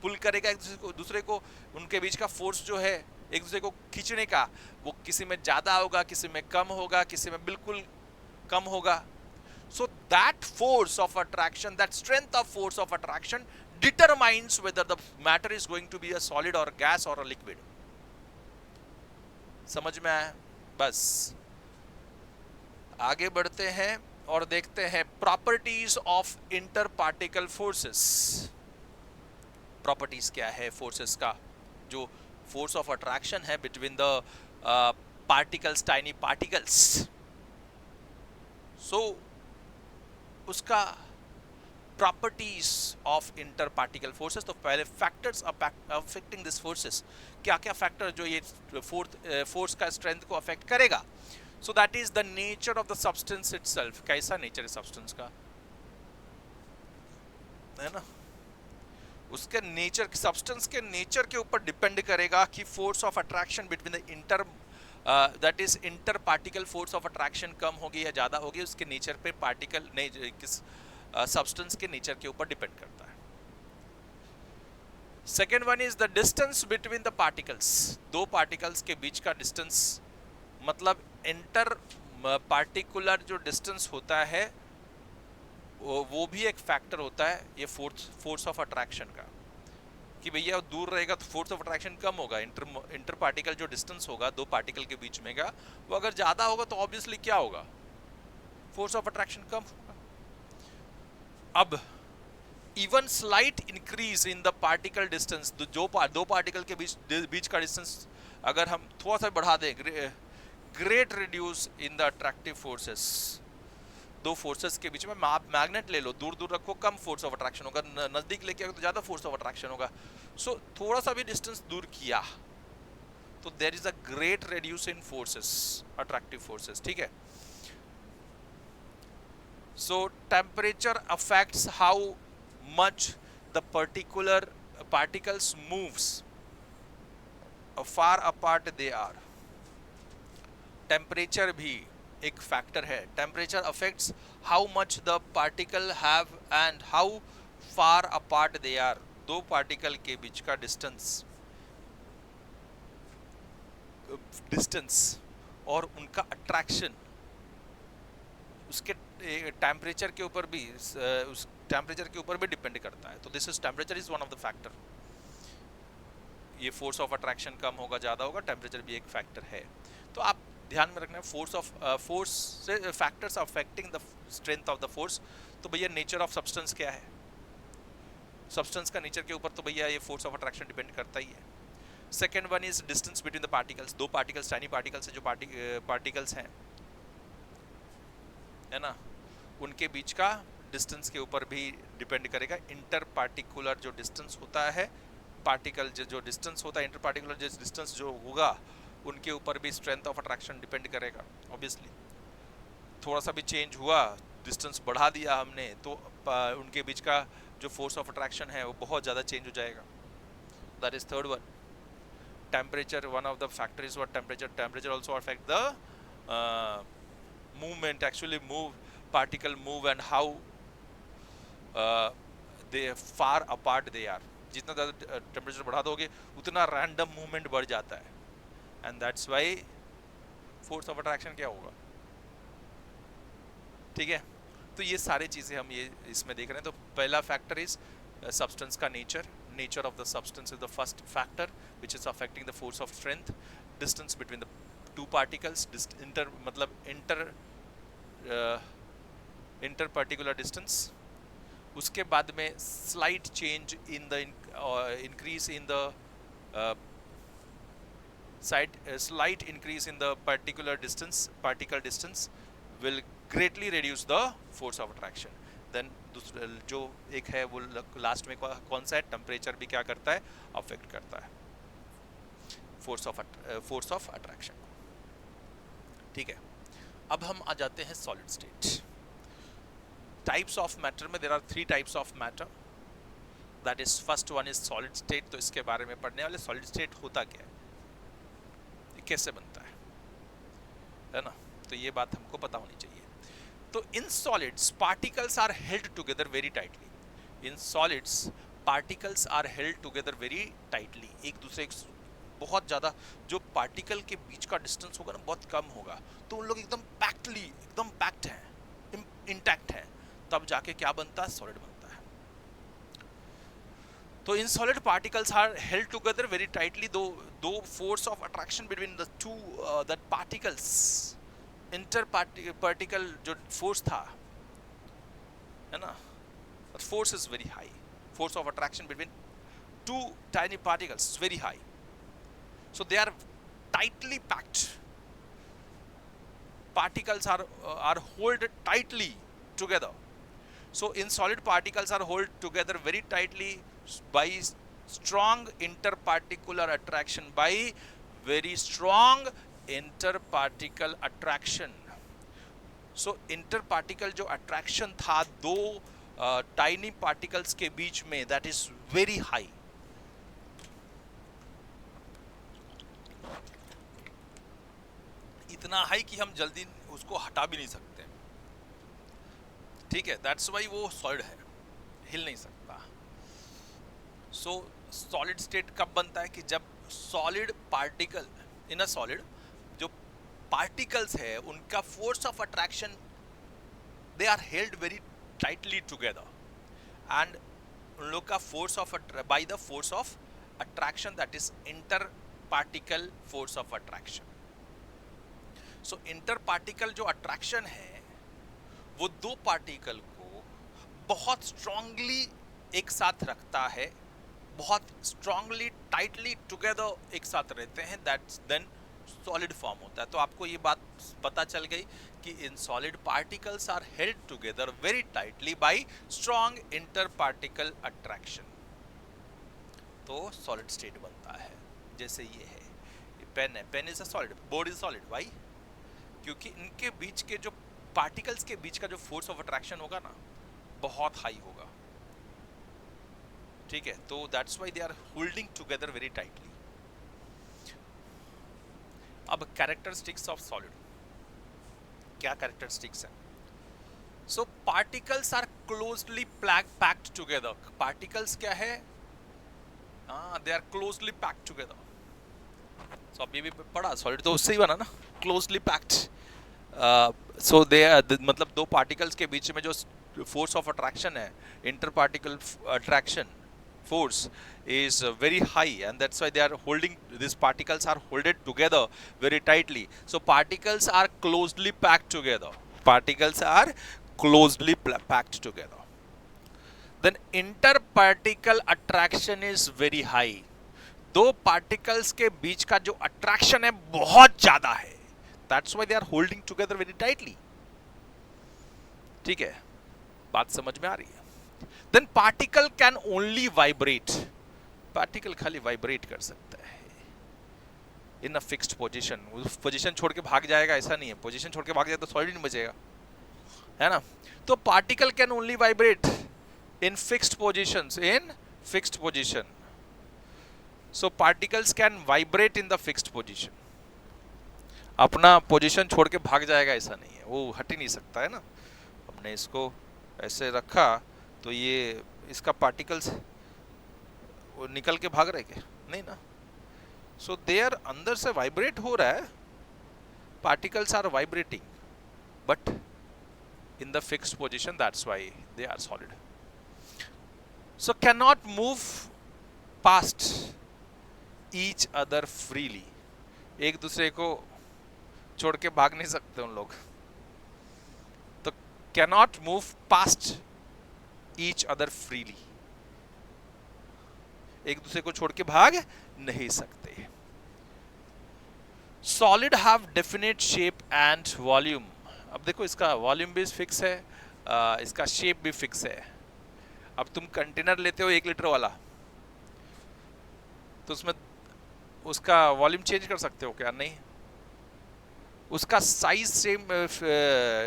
पुल करेगा एक दूसरे को, उनके बीच का फोर्स जो है एक दूसरे को खींचने का, वो किसी में ज्यादा होगा, किसी में कम होगा, किसी में बिल्कुल कम होगा। So that force of attraction, that strength of force of attraction determines whether the matter is going to be a solid or gas or a liquid. समझ में आया? बस आगे बढ़ते हैं और देखते हैं properties of inter particle forces. Properties क्या है फोर्सेस का? जो फोर्स ऑफ अट्रैक्शन है between the particles, tiny particles, so उसका properties of inter particle forces. तो पहले फैक्टर्स अफेक्टिंग दिस फोर्सेस, क्या क्या फैक्टर जो ये फोर्स का स्ट्रेंथ को अफेक्ट करेगा। So that is the nature of the substance itself. कैसा नेचर है सब्सटेंस का, है ना? उसके नेचर, सब्सटेंस के नेचर के ऊपर डिपेंड करेगा कि force of attraction between the inter, that is inter particle force of attraction कम होगी या ज्यादा होगी, उसके नेचर पे पार्टिकल किस सब्सटेंस के नेचर के ऊपर डिपेंड करता है। Second one is the distance between the particles. दो पार्टिकल्स के बीच का डिस्टेंस, मतलब इंटर पार्टिकुलर जो डिस्टेंस होता है वो भी एक फैक्टर होता है ये फोर्स ऑफ अट्रैक्शन का, कि भैया दूर रहेगा तो फोर्स ऑफ अट्रैक्शन कम होगा। इंटर पार्टिकल जो डिस्टेंस होगा दो पार्टिकल के बीच में का, वो अगर ज्यादा होगा तो ऑब्वियसली क्या होगा? फोर्स ऑफ अट्रैक्शन कम होगा। अब even slight increase in the particle distance, दो पार्टिकल के बीच का डिस्टेंस अगर हम थोड़ा सा बढ़ा दें, great reduce in the attractive forces. दो फोर्सेस के बीच में आप मैग्नेट ले लो, दूर दूर रखो कम फोर्स ऑफ अट्रैक्शन होगा, नजदीक लेके आओ तो ज्यादा फोर्स ऑफ अट्रैक्शन होगा। सो थोड़ा सा भी डिस्टेंस दूर किया तो there is a great reduce in forces, attractive forces, ठीक है। So temperature affects how much the particular particles moves far apart they are. Temperature भी एक फैक्टर है। Temperature affects how much the particle have and how far apart they are. दो पार्टिकल के बीच का डिस्टेंस और उनका अट्रैक्शन उसके टेम्परेचर के ऊपर भी, उस टेम्परेचर के ऊपर भी डिपेंड करता है। तो this is temperature is one of the factor. ये फोर्स ऑफ अट्रैक्शन कम होगा ज्यादा होगा, टेम्परेचर भी एक फैक्टर है। तो आप ध्यान में रखना है फोर्स से factors affecting the strength of the force. तो भैया नेचर ऑफ सब्सटेंस क्या है? सब्सटेंस का नेचर के ऊपर तो भैया ये फोर्स ऑफ अट्रैक्शन डिपेंड करता ही है। Second one is distance between the particles. दो पार्टिकल्स, टाइनी पार्टिकल्स जो पार्टिकल्स हैं, है ना, उनके बीच का डिस्टेंस के ऊपर भी डिपेंड करेगा। इंटर पार्टिकुलर जो डिस्टेंस होता है, पार्टिकल जो डिस्टेंस होता है, इंटर पार्टिकुलर जो डिस्टेंस जो होगा उनके ऊपर भी स्ट्रेंथ ऑफ अट्रैक्शन डिपेंड करेगा। ऑब्वियसली थोड़ा सा भी चेंज हुआ, डिस्टेंस बढ़ा दिया हमने, तो उनके बीच का जो फोर्स ऑफ अट्रैक्शन है वो बहुत ज़्यादा चेंज हो जाएगा। That is third one. Temperature, one of the factor is what? Temperature also affect the movement, actually particle move and how they far apart they are. जितना ज़्यादा टेम्परेचर बढ़ा दोगे उतना रैंडम मूवमेंट बढ़ जाता है, and that's why force of attraction क्या होगा, ठीक है। तो ये सारी चीज़ें हम ये इसमें देख रहे हैं। तो पहला फैक्टर इज सब्सटेंस का nature of the substance is the first factor which is affecting the force of strength. Distance between the two particles, inter particular distance, उसके बाद में slight change in the increase in the slight increase in the particle distance will greatly reduce the force of attraction. Then जो एक है वो लास्ट में कौन सा है, टेम्परेचर भी क्या करता है, अफेक्ट करता है फोर्स ऑफ अट्रैक्शन. ठीक है, अब हम आ जाते हैं solid state. Types of matter में there are 3 types of matter. That is first one is solid state. तो इसके बारे में पढ़ने वाले. सॉलिड स्टेट होता क्या है, कैसे बनता है ना, तो ये बात हमको पता होनी चाहिए. तो in solids particles are held together very tightly. In solids particles are held together very tightly. एक दूसरे बहुत ज्यादा, जो पार्टिकल के बीच का डिस्टेंस होगा ना बहुत कम होगा, तो उन लोग एकदम पैक्ट हैं, इंटैक्ट हैं, तब जाके क्या बनता है, सॉलिड बनता है. So in solid particles are held together very tightly, though force of attraction between the two that particles, interparticle जो force था, है ना, that force is very high. Force of attraction between two tiny particles is very high. So they are tightly packed. Particles are held tightly together. So in solid particles are held together very tightly by strong interparticular attraction, by very strong interparticle attraction. So interparticle जो attraction था दो tiny particles के बीच में, that is very high. इतना हाई कि हम जल्दी उसको हटा भी नहीं सकते. ठीक है, दैट्स वाई वो सॉलिड है, हिल नहीं सकता. सो सॉलिड स्टेट कब बनता है कि जब solid particle in a solid, जो पार्टिकल्स है उनका force of attraction, they are held very tightly together, and उन लोग का force of by the force of attraction, that is inter particle force of attraction. So inter particle जो अट्रैक्शन है वो दो पार्टिकल को बहुत स्ट्रांगली एक साथ रखता है, बहुत स्ट्रांगली टाइटली टुगेदर एक साथ रहते हैं, दैट्स देन सॉलिड फॉर्म होता है. तो आपको ये बात पता चल गई कि in solid particles are held together very tightly by strong interparticle attraction. तो सॉलिड स्टेट बनता है. जैसे ये है, ये पेन है, pen is a solid, board is solid. Why? क्योंकि इनके बीच के जो पार्टिकल्स के बीच का जो फोर्स ऑफ अट्रैक्शन होगा ना बहुत हाई होगा. ठीक है, तो that's why they are holding together very tightly. अब कैरेक्टरिस्टिक्स ऑफ सॉलिड, क्या कैरेक्टरिस्टिक्स है? So particles are closely packed together. Particles क्या है? They are closely packed together. So अभी भी पढ़ा, सॉलिड तो उससे ही बना ना, क्लोजली पैक्ड. सो दे मतलब दो पार्टिकल्स के बीच में जो फोर्स ऑफ अट्रैक्शन है, interparticle attraction force is very high, and that's why they are holding, these particles are holded together very tightly. So particles are closely packed together. Particles are closely packed together. Then interparticle attraction is very high. दो particles के बीच का जो attraction है बहुत ज्यादा है. That's why they are holding together very tightly. ठीक है, बात समझ में आ रही है? Then particle can only vibrate. Particle खाली vibrate कर सकता है in a fixed position. Position छोड़ के भाग जाएगा ऐसा नहीं है. पोजीशन छोड़ के भाग जाए तो सॉलिड नहीं बचेगा, है ना. तो particle can only vibrate in fixed positions. In fixed position. So particles can vibrate in the fixed position. अपना पोजीशन छोड़ के भाग जाएगा ऐसा नहीं है, वो हट ही नहीं सकता है ना. हमने इसको ऐसे रखा तो ये इसका पार्टिकल्स वो निकल के भाग रहे क्या? नहीं ना. सो देयर अंदर से वाइब्रेट हो रहा है, particles are vibrating but in the fixed position, that's why they are solid. So can not move past each other freely. एक दूसरे को छोड़ के भाग नहीं सकते उन लोग. तो can not move past each other freely, एक दूसरे को छोड़ के भाग नहीं सकते। Solid have definite shape and volume. अब देखो इसका वॉल्यूम भी फिक्स है, इसका शेप भी फिक्स है। अब तुम कंटेनर लेते हो 1 लीटर वाला, तो उसमें उसका वॉल्यूम चेंज कर सकते हो क्या? नहीं। उसका साइज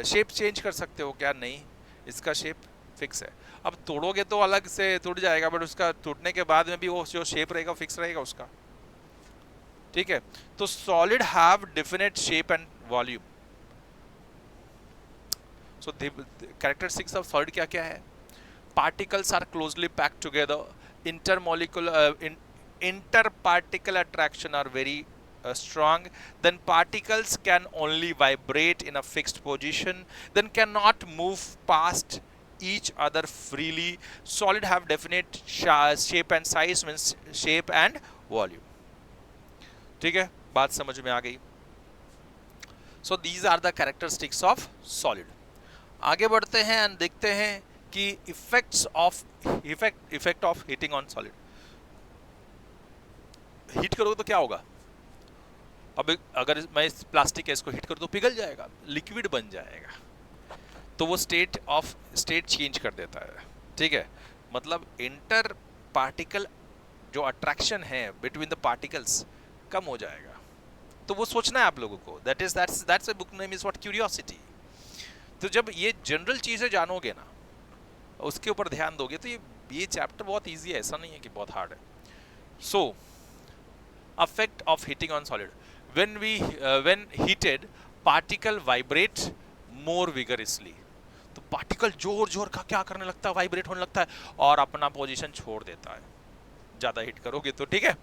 शेप चेंज कर सकते हो क्या? नहीं। इसका शेप फिक्स है। अब तोड़ोगे तो अलग से टूट जाएगा, बट उसका टूटने के बाद में भी वो जो शेप रहेगा फिक्स रहेगा उसका, ठीक है। तो solid have definite shape and volume. So characteristics of solid क्या क्या है? Particles are closely packed together, interparticle attraction are very strong, then particles can only vibrate in a fixed position, then cannot move past each other freely. Solid have definite shape and size, means shape and volume, ठीक है, बात समझ में आ गई। So these are the characteristics of solid. आगे बढ़ते हैं और देखते हैं कि effect of heating on solid. Heat करोगे तो क्या होगा? अब अगर मैं इस प्लास्टिक है इसको हीट करूँ तो पिघल जाएगा, लिक्विड बन जाएगा, तो वो स्टेट चेंज कर देता है, ठीक है। मतलब इंटर पार्टिकल जो अट्रैक्शन है बिटवीन द पार्टिकल्स कम हो जाएगा। तो वो सोचना है आप लोगों को, that's a book name is what, curiosity. तो जब ये जनरल चीजें जानोगे ना, उसके ऊपर ध्यान दोगे, तो ये चैप्टर बहुत इजी है, ऐसा नहीं है कि बहुत हार्ड है। सो effect of heating on solid, when heated particle vibrate more vigorously, तो पार्टिकल जोर का क्या करने लगता है? वाइब्रेट होने लगता है और अपना पोजीशन छोड़ देता है, ज्यादा हीट करोगे तो, ठीक है।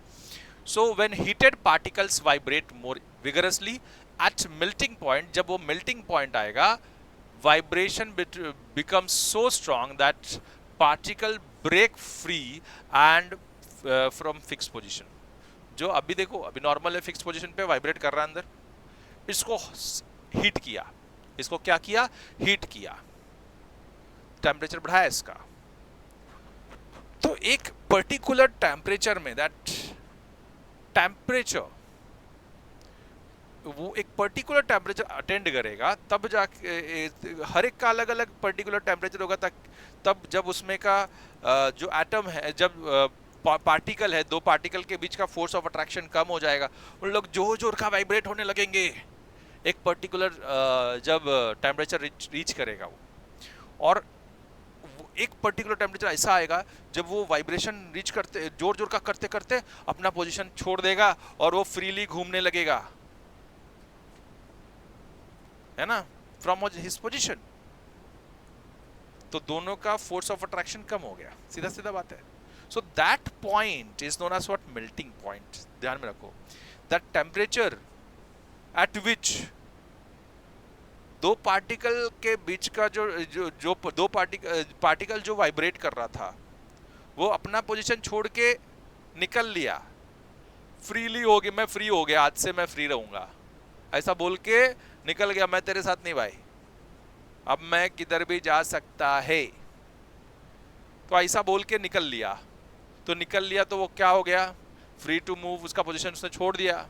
So when heated particles vibrate more vigorously at melting point, जब वो मेल्टिंग पॉइंट आएगा, vibration becomes so strong that particle break free and from fix position. जो अभी देखो, अभी नॉर्मल है, फिक्स पोजीशन पे वाइब्रेट कर रहा है अंदर, इसको हीट किया, इसको क्या किया? हीट किया, टेम्परेचर बढ़ाया इसका। तो एक पर्टिकुलर टेम्परेचर में, दैट टेम्परेचर, वो एक पर्टिकुलर टेम्परेचर अटेंड करेगा, तब जाके हर एक का अलग अलग पर्टिकुलर टेम्परेचर होगा, तब जब उसमें का जो एटम है, जब पार्टिकल है, दो पार्टिकल के बीच का फोर्स ऑफ अट्रैक्शन कम हो जाएगा, उन लोग जोर का वाइब्रेट होने लगेंगे एक पर्टिकुलर जब टेम्परेचर रीच करेगा वो। और एक पर्टिकुलर टेम्परेचर ऐसा आएगा जब वो वाइब्रेशन रीच करते, जोर का करते करते अपना पोजीशन छोड़ देगा और वो फ्रीली घूमने लगेगा, है ना, फ्रॉम हिज पोजीशन। तो दोनों का फोर्स ऑफ अट्रैक्शन कम हो गया, सीधा सीधा बात है। So that point is known as what? Melting point. ध्यान में रखो, that temperature at which दो पार्टिकल के बीच का जो दो पार्टिकल जो वाइब्रेट कर रहा था, वो अपना पोजीशन छोड़ के निकल लिया, फ्रीली हो गया, मैं फ्री हो गया, आज से मैं फ्री रहूंगा, ऐसा बोल के निकल गया, मैं तेरे साथ नहीं भाई, अब मैं किधर भी जा सकता है, तो ऐसा बोल के निकल लिया। तो निकल लिया तो वो क्या हो गया? फ्री टू मूव, उसका पोजीशन उसने छोड़ दिया।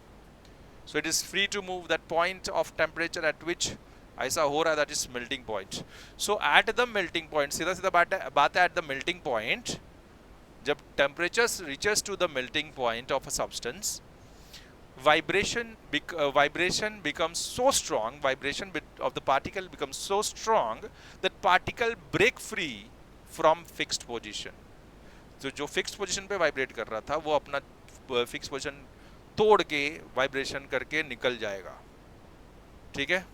So it is free to move, that point of temperature at which ऐसा हो रहा है, that is melting point. So at the melting point, सीधा सीधा बात है, एट द मेल्टिंग पॉइंट, जब temperature reaches to the melting point of a substance, vibration becomes so strong, vibration of the particle becomes so strong that particle break free from fixed position. तो जो फिक्स पोजीशन पे वाइब्रेट कर रहा था, वो अपना फिक्स पोजीशन तोड़ के वाइब्रेशन करके निकल जाएगा, ठीक है,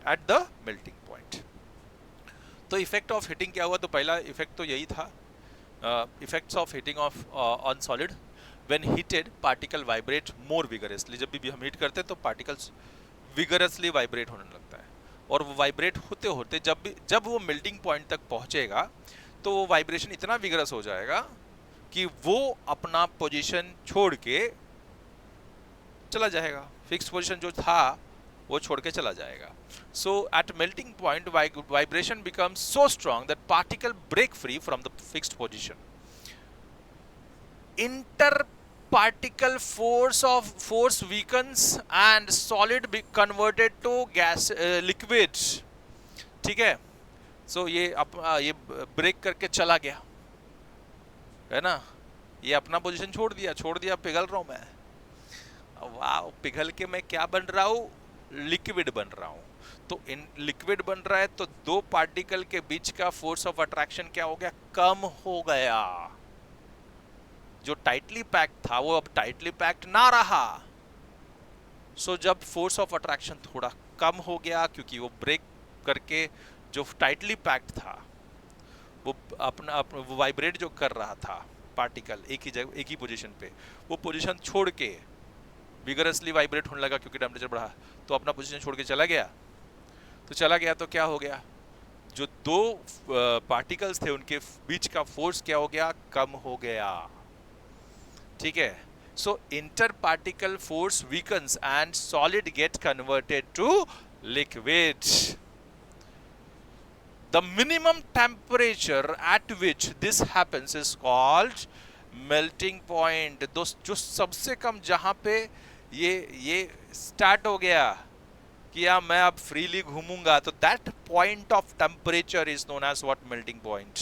एट द मेल्टिंग पॉइंट। तो इफेक्ट ऑफ हीटिंग क्या हुआ? तो पहला इफेक्ट तो यही था, effects of heating of on solid. When heated particle vibrate more vigorously, जब भी हम हीट करते हैं तो पार्टिकल्स विगरसली वाइब्रेट होने लगता है, और वो वाइब्रेट होते होते जब वो मेल्टिंग पॉइंट तक पहुंचेगा, तो वो वाइब्रेशन इतना विगरस हो जाएगा कि वो अपना पोजीशन छोड़ के चला जाएगा, फिक्स पोजीशन जो था वो छोड़ के चला जाएगा. So at melting point, vibration becomes so strong that particle break free from the fixed position. Interparticle force weakens and solid be converted to gas liquid. ठीक है. So ये ब्रेक करके चला गया, है ना. ये अपना पोजीशन छोड़ दिया, पिघल रहा हूं मैं. वाह, पिघल के मैं क्या बन रहा हूं? लिक्विड बन रहा हूं. तो इन लिक्विड बन रहा है तो दो पार्टिकल के बीच का फोर्स ऑफ अट्रैक्शन क्या हो गया? कम हो गया. जो टाइटली पैक्ड था वो अब टाइटली पैक्ड ना रहा. सो जब फोर्स ऑफ अट्रैक्शन थोड़ा कम हो गया, क्योंकि वो ब्रेक करके जो टाइटली पैक्ड था वो अपना वाइब्रेट जो कर रहा था पार्टिकल एक ही जगह, एक ही पोजीशन पे, वो पोजीशन छोड़ के विगरसली वाइब्रेट होने लगा क्योंकि टेम्परेचर बढ़ा, तो अपना पोजीशन छोड़ के चला गया. तो क्या हो गया? जो दो पार्टिकल्स थे उनके बीच का फोर्स क्या हो गया? कम हो गया. ठीक है. So inter particle force weakens and solid get converted to liquid. The minimum temperature at which this happens is called melting point. जो सबसे कम जहां पे ये स्टार्ट हो गया कि यार मैं अब फ्रीली घूमूंगा, तो that point of temperature is known as what? Melting point.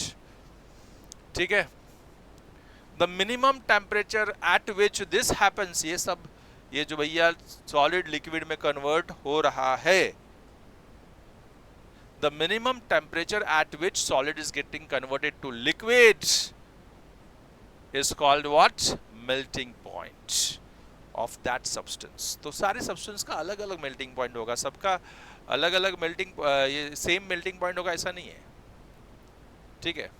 ठीक है. The minimum temperature at which this happens, ये जो भैया सॉलिड लिक्विड में कन्वर्ट हो रहा है, the minimum temperature at which solid is getting converted to liquid is called what? Melting point of that substance. तो सारे substance का अलग अलग melting point होगा, सबका अलग अलग melting, ये same melting point होगा ऐसा नहीं है. ठीक है,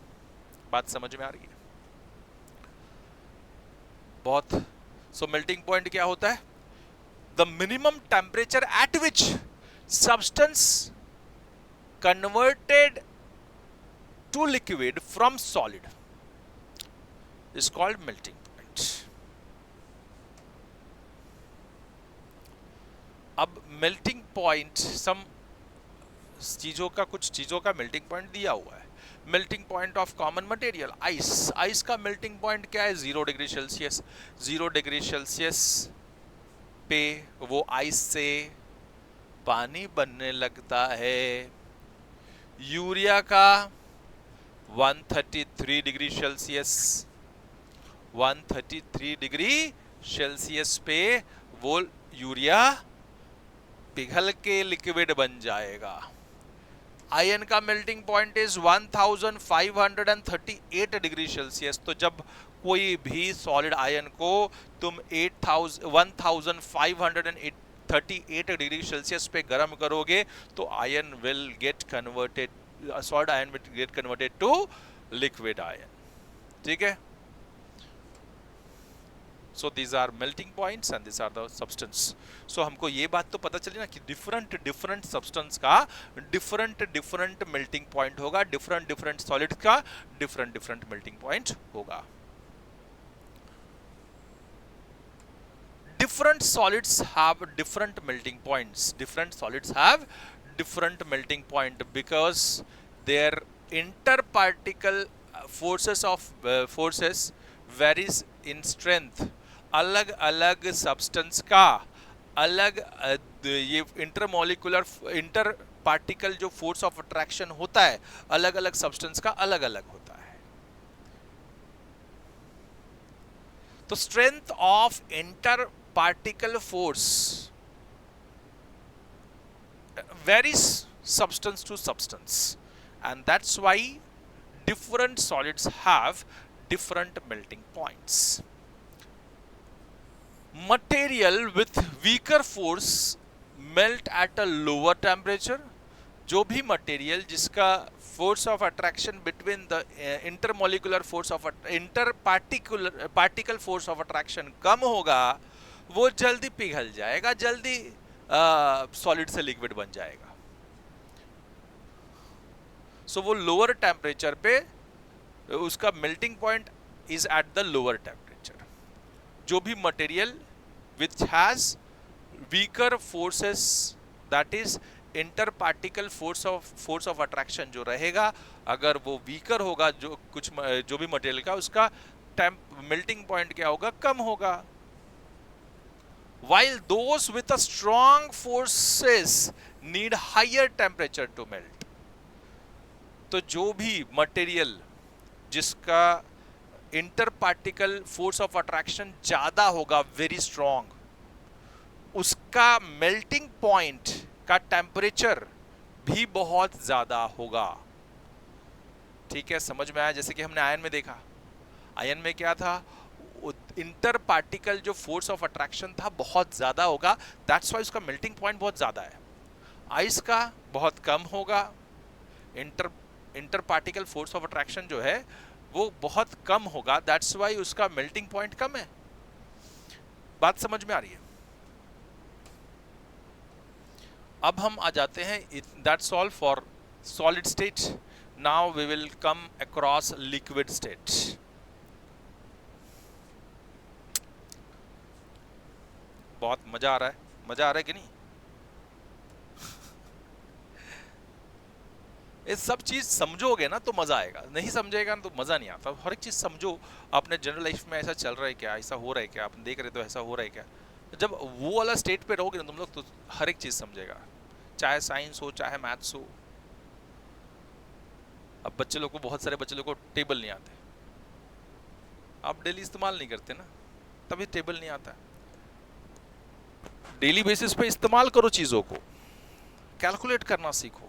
बात समझ में आ रही है? बहुत. So melting point क्या होता है? The minimum temperature at which substance converted to liquid from solid is called melting point. अब melting point कुछ चीजों का melting point दिया हुआ है. melting point of common material, ice का melting point क्या है? 0 डिग्री सेल्सियस. 0 डिग्री सेल्सियस पे वो आइस से पानी बनने लगता है. यूरिया का 133 डिग्री सेल्सियस, 133 डिग्री सेल्सियस पे वो यूरिया पिघल के लिक्विड बन जाएगा. आयन का melting point is 1538 degree Celsius. तो जब कोई भी सॉलिड आयन को तुम 1538 डिग्री सेल्सियस पे गर्म करोगे तो ion will get converted, solid ion will get converted to liquid ion. ठीक है. So these are melting points and this are the substance. So हमको ये बात तो पता चली ना कि डिफरेंट सब्सटेंस का डिफरेंट मेल्टिंग पॉइंट होगा, डिफरेंट सॉलिड का डिफरेंट मेल्टिंग पॉइंट होगा. Different solids have different melting points. Different solids have different melting point because their interparticle forces varies in strength. अलग अलग substance का अलग ये इंटर पार्टिकल जो फोर्स ऑफ अट्रैक्शन होता है अलग अलग सब्सटेंस का अलग अलग होता है. तो strength of inter particle force varies substance to substance, and that's why different solids have different melting points. Material with weaker force melt at a lower temperature. जो भी मटेरियल जिसका force of attraction between the intermolecular force of particle force of attraction कम होगा वो जल्दी पिघल जाएगा, जल्दी सॉलिड से लिक्विड बन जाएगा. सो वो लोअर टेम्परेचर पे उसका melting point is at the lower temperature. जो भी material which has weaker forces that is inter particle force of attraction जो रहेगा, अगर वो वीकर होगा, जो भी मटेरियल का, उसका मेल्टिंग पॉइंट क्या होगा, कम होगा. while those with a strong forces need higher temperature to melt. तो जो भी मटेरियल जिसका inter particle force of attraction ज्यादा होगा, वेरी स्ट्रॉन्ग, उसका मेल्टिंग पॉइंट का टेम्परेचर भी बहुत ज्यादा होगा. ठीक है, समझ में आया? जैसे कि हमने आयन में देखा, आयन में क्या था, इंटर पार्टिकल जो फोर्स ऑफ अट्रैक्शन था बहुत ज्यादा होगा, दैट्स वाई उसका मेल्टिंग पॉइंट बहुत ज्यादा है. आइस का बहुत कम होगा, inter particle force of attraction जो है वो बहुत कम होगा, दैट्स वाई उसका मेल्टिंग पॉइंट कम है. बात समझ में आ रही है? अब हम आ जाते हैं, that's all for solid state. Now we will come across liquid state. बहुत मजा आ रहा है, मजा आ रहा है कि नहीं? ये सब चीज समझोगे ना तो मजा आएगा, नहीं समझेगा ना तो मजा नहीं आता. हर एक चीज समझो. अपने जनरल लाइफ में ऐसा चल रहा है क्या, ऐसा हो रहा है क्या, आप देख रहे तो ऐसा हो रहा है क्या. जब वो वाला स्टेट पे रहोगे ना तुम लोग, तो हर एक चीज समझेगा, चाहे साइंस हो चाहे मैथ्स हो. अब बच्चे लोग को, बहुत सारे बच्चे लोग को टेबल नहीं आते, आप डेली इस्तेमाल नहीं करते ना, तभी टेबल नहीं आता. डेली बेसिस पे इस्तेमाल करो चीजों को, कैलकुलेट करना सीखो,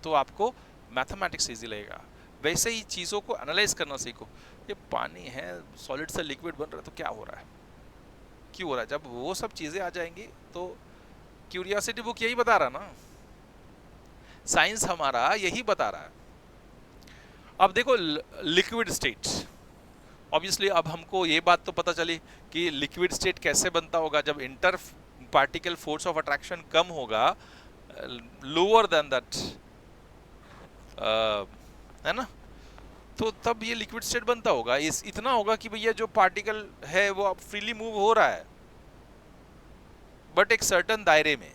तो आपको मैथमेटिक्स इजी लगेगा. वैसे ही चीजों को एनालाइज करना सीखो. ये पानी है, सॉलिड से लिक्विड बन रहा है, तो क्या हो रहा है, क्यों हो रहा है. जब वो सब चीजें आ जाएंगी तो क्यूरियोसिटी बुक यही बता रहा ना, साइंस हमारा यही बता रहा है. अब देखो लिक्विड स्टेट, ऑब्वियसली अब हमको ये बात तो पता चली कि लिक्विड स्टेट कैसे बनता होगा, जब inter particle force of attraction कम होगा, लोअर देन दैट, है ना, तो तब ये लिक्विड स्टेट बनता होगा. इतना होगा कि भैया जो पार्टिकल है वो अब फ्रीली मूव हो रहा है, बट एक सर्टेन दायरे में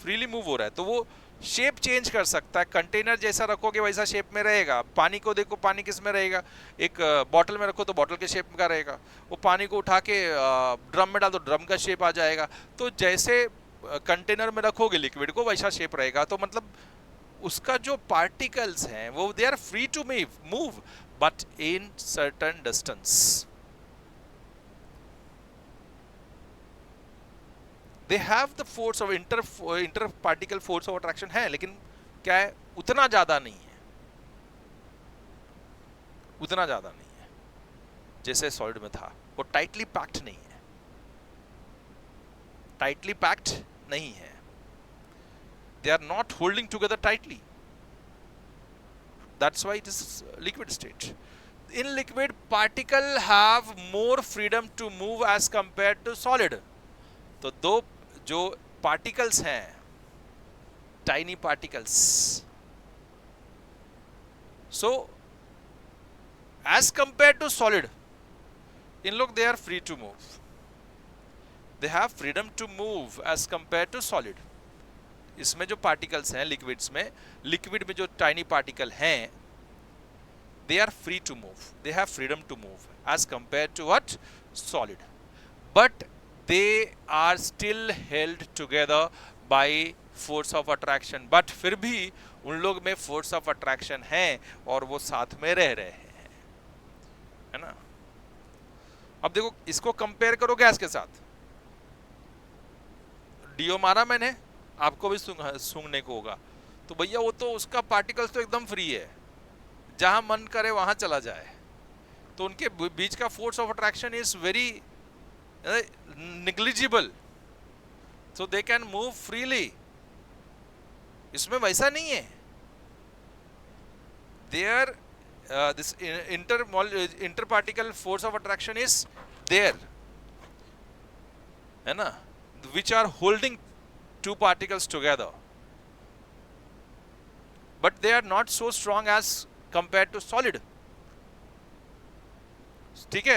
फ्रीली मूव हो रहा है, तो वो शेप चेंज कर सकता है. कंटेनर जैसा रखोगे वैसा शेप में रहेगा. पानी को देखो, पानी किस में रहेगा, एक बॉटल में रखो तो बॉटल के शेप का रहेगा. वो पानी को उठा के ड्रम में डाल दो, ड्रम का शेप आ जाएगा. तो जैसे कंटेनर में रखोगे लिक्विड को, वैसा शेप रहेगा. तो मतलब उसका जो पार्टिकल्स हैं वो they are free to move but in certain distance. They have the force of inter particle force of attraction है, लेकिन क्या है, उतना ज्यादा नहीं है, उतना ज्यादा नहीं है जैसे सॉलिड में था. वो टाइटली पैक्ड नहीं है, टाइटली पैक्ड नहीं है. They are not holding together tightly. That's why it is liquid state. In liquid, particle have more freedom to move as compared to solid. तो दो जो particles हैं, tiny particles. So, as compared to solid, in look they are free to move. They have freedom to move as compared to solid. इसमें जो पार्टिकल्स हैं लिक्विड्स में, लिक्विड में जो टाइनी पार्टिकल हैं, they are free to move, they have freedom to move as compare to what, solid. But they are still held together by force of attraction. But फिर भी उन लोग में फोर्स ऑफ अट्रैक्शन है और वो साथ में रह रहे हैं, है ना. अब देखो, इसको कंपेयर करो गैस के साथ. डीओ मारा मैंने, आपको भी सूंघने को होगा, तो भैया वो तो उसका पार्टिकल्स तो एकदम फ्री है, जहां मन करे वहां चला जाए. तो उनके बीच का force of attraction is very negligible, so they can move freely. इसमें वैसा नहीं है. There this inter particle force of attraction is there, है ना, which are holding two particles together, but they are not so strong as compared to solid. ठीक है.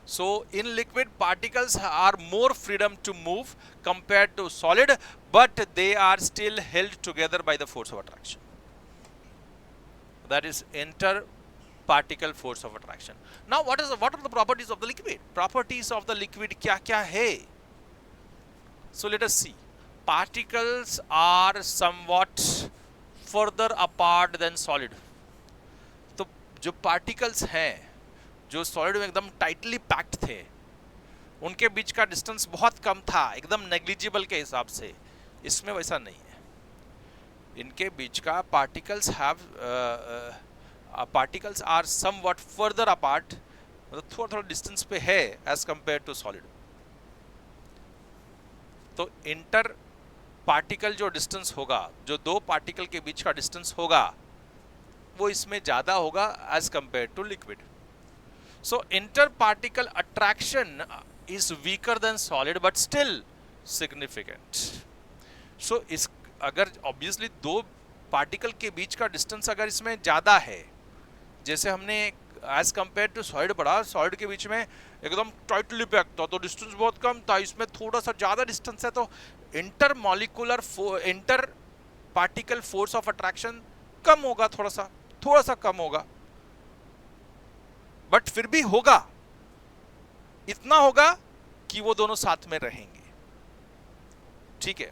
So in liquid, particles are more freedom to move compared to solid, but they are still held together by the force of attraction. That is inter-particle force of attraction. Now what are the properties of the liquid? Properties of the liquid क्या क्या है? So let us see. Particles are somewhat further apart than solid. तो जो particles हैं, जो सॉलिड में एकदम टाइटली पैक्ड थे, उनके बीच का डिस्टेंस बहुत कम था, एकदम नेग्लिजिबल के हिसाब से. इसमें वैसा नहीं है. इनके बीच का particles are somewhat further apart, मतलब थोड़ा थोड़ा डिस्टेंस पे है एज कंपेयर टू सॉलिड. तो इंटर पार्टिकल जो डिस्टेंस होगा, जो दो पार्टिकल के बीच का डिस्टेंस होगा, वो इसमें ज्यादा होगा as compare to liquid. So interparticle attraction is weaker than solid but still significant. So इस अगर obviously दो पार्टिकल के बीच का डिस्टेंस अगर इसमें ज़्यादा है, जैसे हमने एज कंपेयर टू सॉलिड पढ़ा, सॉलिड के बीच में एकदम टाइटली पैक्ड था तो डिस्टेंस बहुत कम था, इसमें थोड़ा सा ज़्यादा डिस्टेंस है तो inter particle force of attraction कम होगा, थोड़ा सा कम होगा, बट फिर भी होगा. इतना होगा कि वो दोनों साथ में रहेंगे. ठीक है.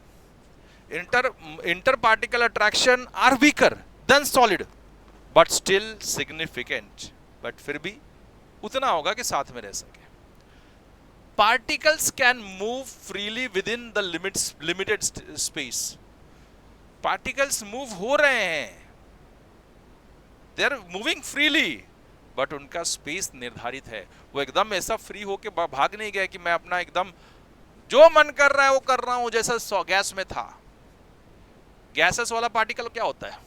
Interparticle attraction are weaker than solid but still significant, but फिर भी उतना होगा कि साथ में रह सके. Particles can move freely within the limited space. Particles move हो रहे हैं, they are moving freely, but उनका स्पेस निर्धारित है. वो एकदम ऐसा फ्री होके भाग नहीं गया कि मैं अपना एकदम जो मन कर रहा है वो कर रहा हूं, जैसा गैस में था. गैसेस वाला पार्टिकल क्या होता है,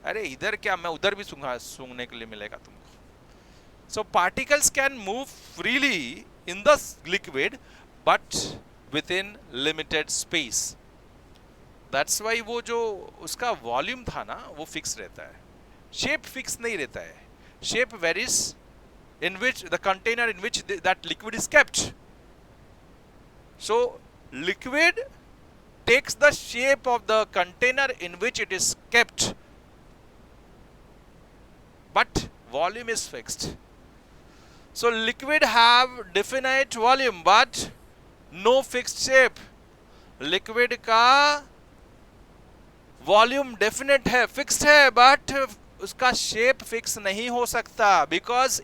अरे इधर क्या, मैं उधर भी सूंघने के लिए मिलेगा तुमको. So particles can move freely in the liquid but within limited space. That's why वो जो उसका वॉल्यूम था ना, वो फिक्स रहता है, शेप फिक्स नहीं रहता है. Shape varies in which the container in which that liquid is kept. So liquid takes the shape of the container in which it is kept, but volume is fixed. So liquid have definite volume but no fixed shape. Liquid का volume definite है, fixed है, but उसका शेप फिक्स नहीं हो सकता, बिकॉज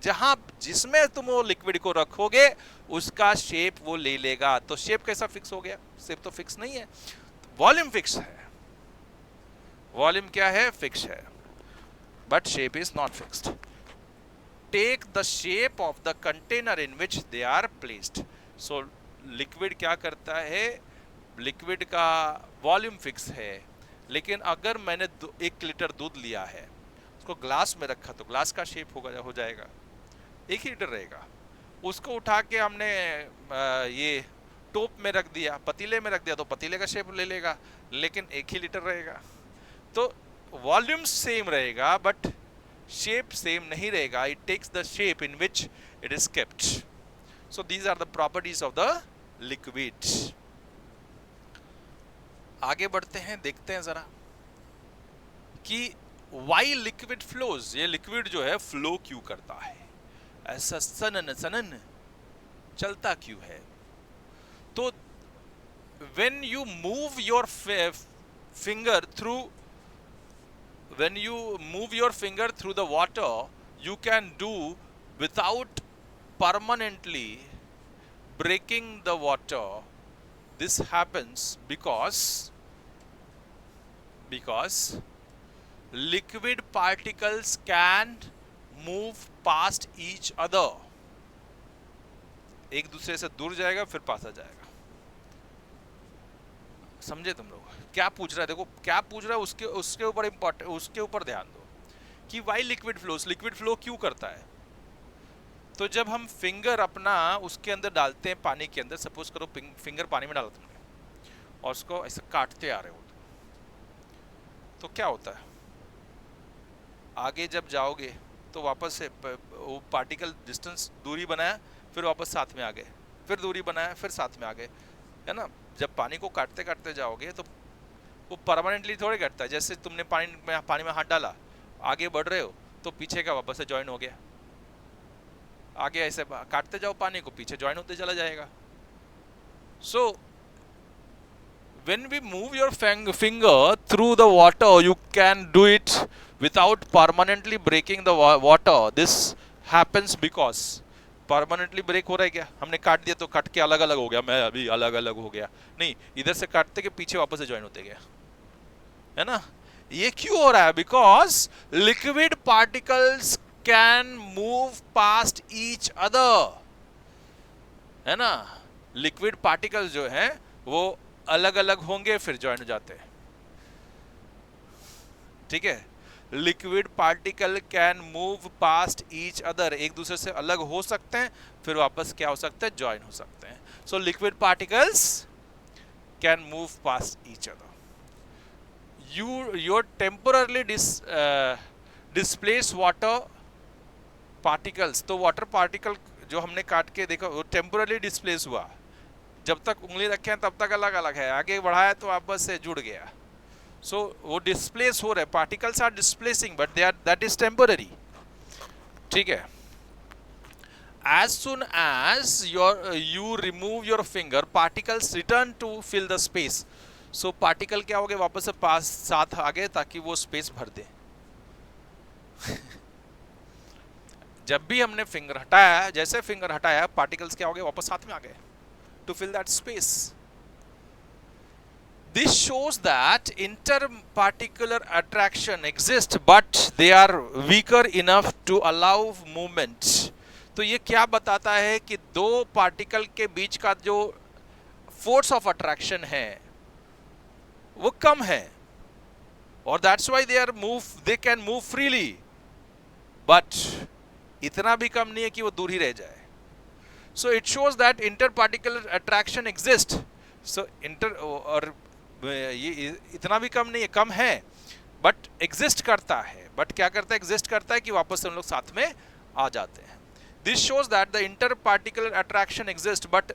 जहां जिसमें तुम वो लिक्विड को रखोगे उसका शेप वो ले लेगा. तो शेप कैसा फिक्स हो गया, शेप तो फिक्स नहीं है. वॉल्यूम फिक्स है, वॉल्यूम क्या है, फिक्स है, but shape is not fixed. Take the shape of the container in which they are placed. So liquid क्या करता है, लिक्विड का वॉल्यूम फिक्स है, लेकिन अगर मैंने 1 लीटर दूध लिया है, उसको ग्लास में रखा तो ग्लास का शेप हो जाएगा, 1 लीटर रहेगा. उसको उठा के हमने ये टोप में रख दिया, पतीले में रख दिया, तो पतीले का शेप ले लेगा, लेकिन 1 ही लीटर रहेगा. तो वॉल्यूम सेम रहेगा बट शेप सेम नहीं रहेगा. It takes the shape in which it is kept. So these are the properties of the liquid. आगे बढ़ते हैं, देखते हैं जरा कि वाई लिक्विड फ्लोज. ये लिक्विड जो है फ्लो क्यों करता है, ऐसा सनन सनन चलता क्यों है. तो when you move your finger through the water, you can do without permanently breaking the water. This happens because liquid particles can move past each other. एक दूसरे से दूर जाएगा फिर पास आ जाएगा. समझे तुम लोग क्या पूछ रहा है? देखो क्या पूछ रहा है, उसके ऊपर इंपॉर्टेंट, उसके ऊपर ध्यान दो कि why liquid flows. Liquid flow क्यों करता है? तो जब हम फिंगर अपना उसके अंदर डालते हैं, पानी के अंदर, सपोज करो फिंगर पानी में डाला तुमने और उसको ऐसे काटते आ रहे हो, तो क्या होता है, आगे जब जाओगे तो वापस से वो पार्टिकल डिस्टेंस दूरी बनाया, फिर वापस साथ में आ गए, फिर दूरी बनाया, फिर साथ में आ गए, है ना। जब पानी को काटते काटते जाओगे तो वो परमानेंटली थोड़े कटता है। जैसे तुमने पानी में हाथ डाला, आगे बढ़ रहे हो तो पीछे का वापस से ज्वाइन हो गया, आगे ऐसे काटते जाओ पानी को, पीछे ज्वाइन होते चला जाएगा। सो when we move your finger through the water, you can do it without permanently breaking the water. This happens because permanently break हो रहा है क्या? हमने काट दिया तो कट के अलग अलग हो गया, मैं अभी अलग अलग हो गया नहीं, इधर से काटते के पीछे वापस से ज्वाइन होते गया, है ना। ये क्यों हो रहा है? Because liquid particles can move past each other, है ना। लिक्विड पार्टिकल्स जो हैं वो अलग अलग होंगे फिर ज्वाइन हो जाते हैं, ठीक है। Liquid particle can move past each other, एक दूसरे से अलग हो सकते हैं, फिर वापस क्या हो सकते हैं? ज्वाइन हो सकते हैं। So liquid particles can move past each other. you temporarily displace water particles। तो वाटर पार्टिकल जो हमने काट के देखो वो टेम्पोरली डिस्प्लेस हुआ, जब तक उंगली रखे हैं तब तक अलग अलग है, आगे बढ़ाया तो आपस से जुड़ गया। सो वो डिस्प्लेस हो रहे, particles are displacing but they are that is temporary, ठीक है। as soon as you remove your finger, particles return to fill the space। so particle क्या हो गए? वापस से पास साथ आ गए ताकि वो स्पेस भर दे। जब भी हमने फिंगर हटाया, जैसे फिंगर हटाया, पार्टिकल्स क्या हो गए? वापस साथ में आ गए to fill that space. This shows that interparticular attraction exists but they are weaker enough to allow movement। तो ये क्या बताता है कि दो पार्टिकल के बीच का जो फोर्स ऑफ अट्रैक्शन है वो कम है, और that's why they can move freely, but इतना भी कम नहीं है कि वो दूर ही रह जाए। So it shows that interparticular attraction exist. So और ये इतना भी कम नहीं है, कम है बट एग्जिस्ट करता है। बट क्या करता है? एग्जिस्ट करता है कि वापस से हम लोग साथ में आ जाते हैं। This shows that the interparticular attraction exist but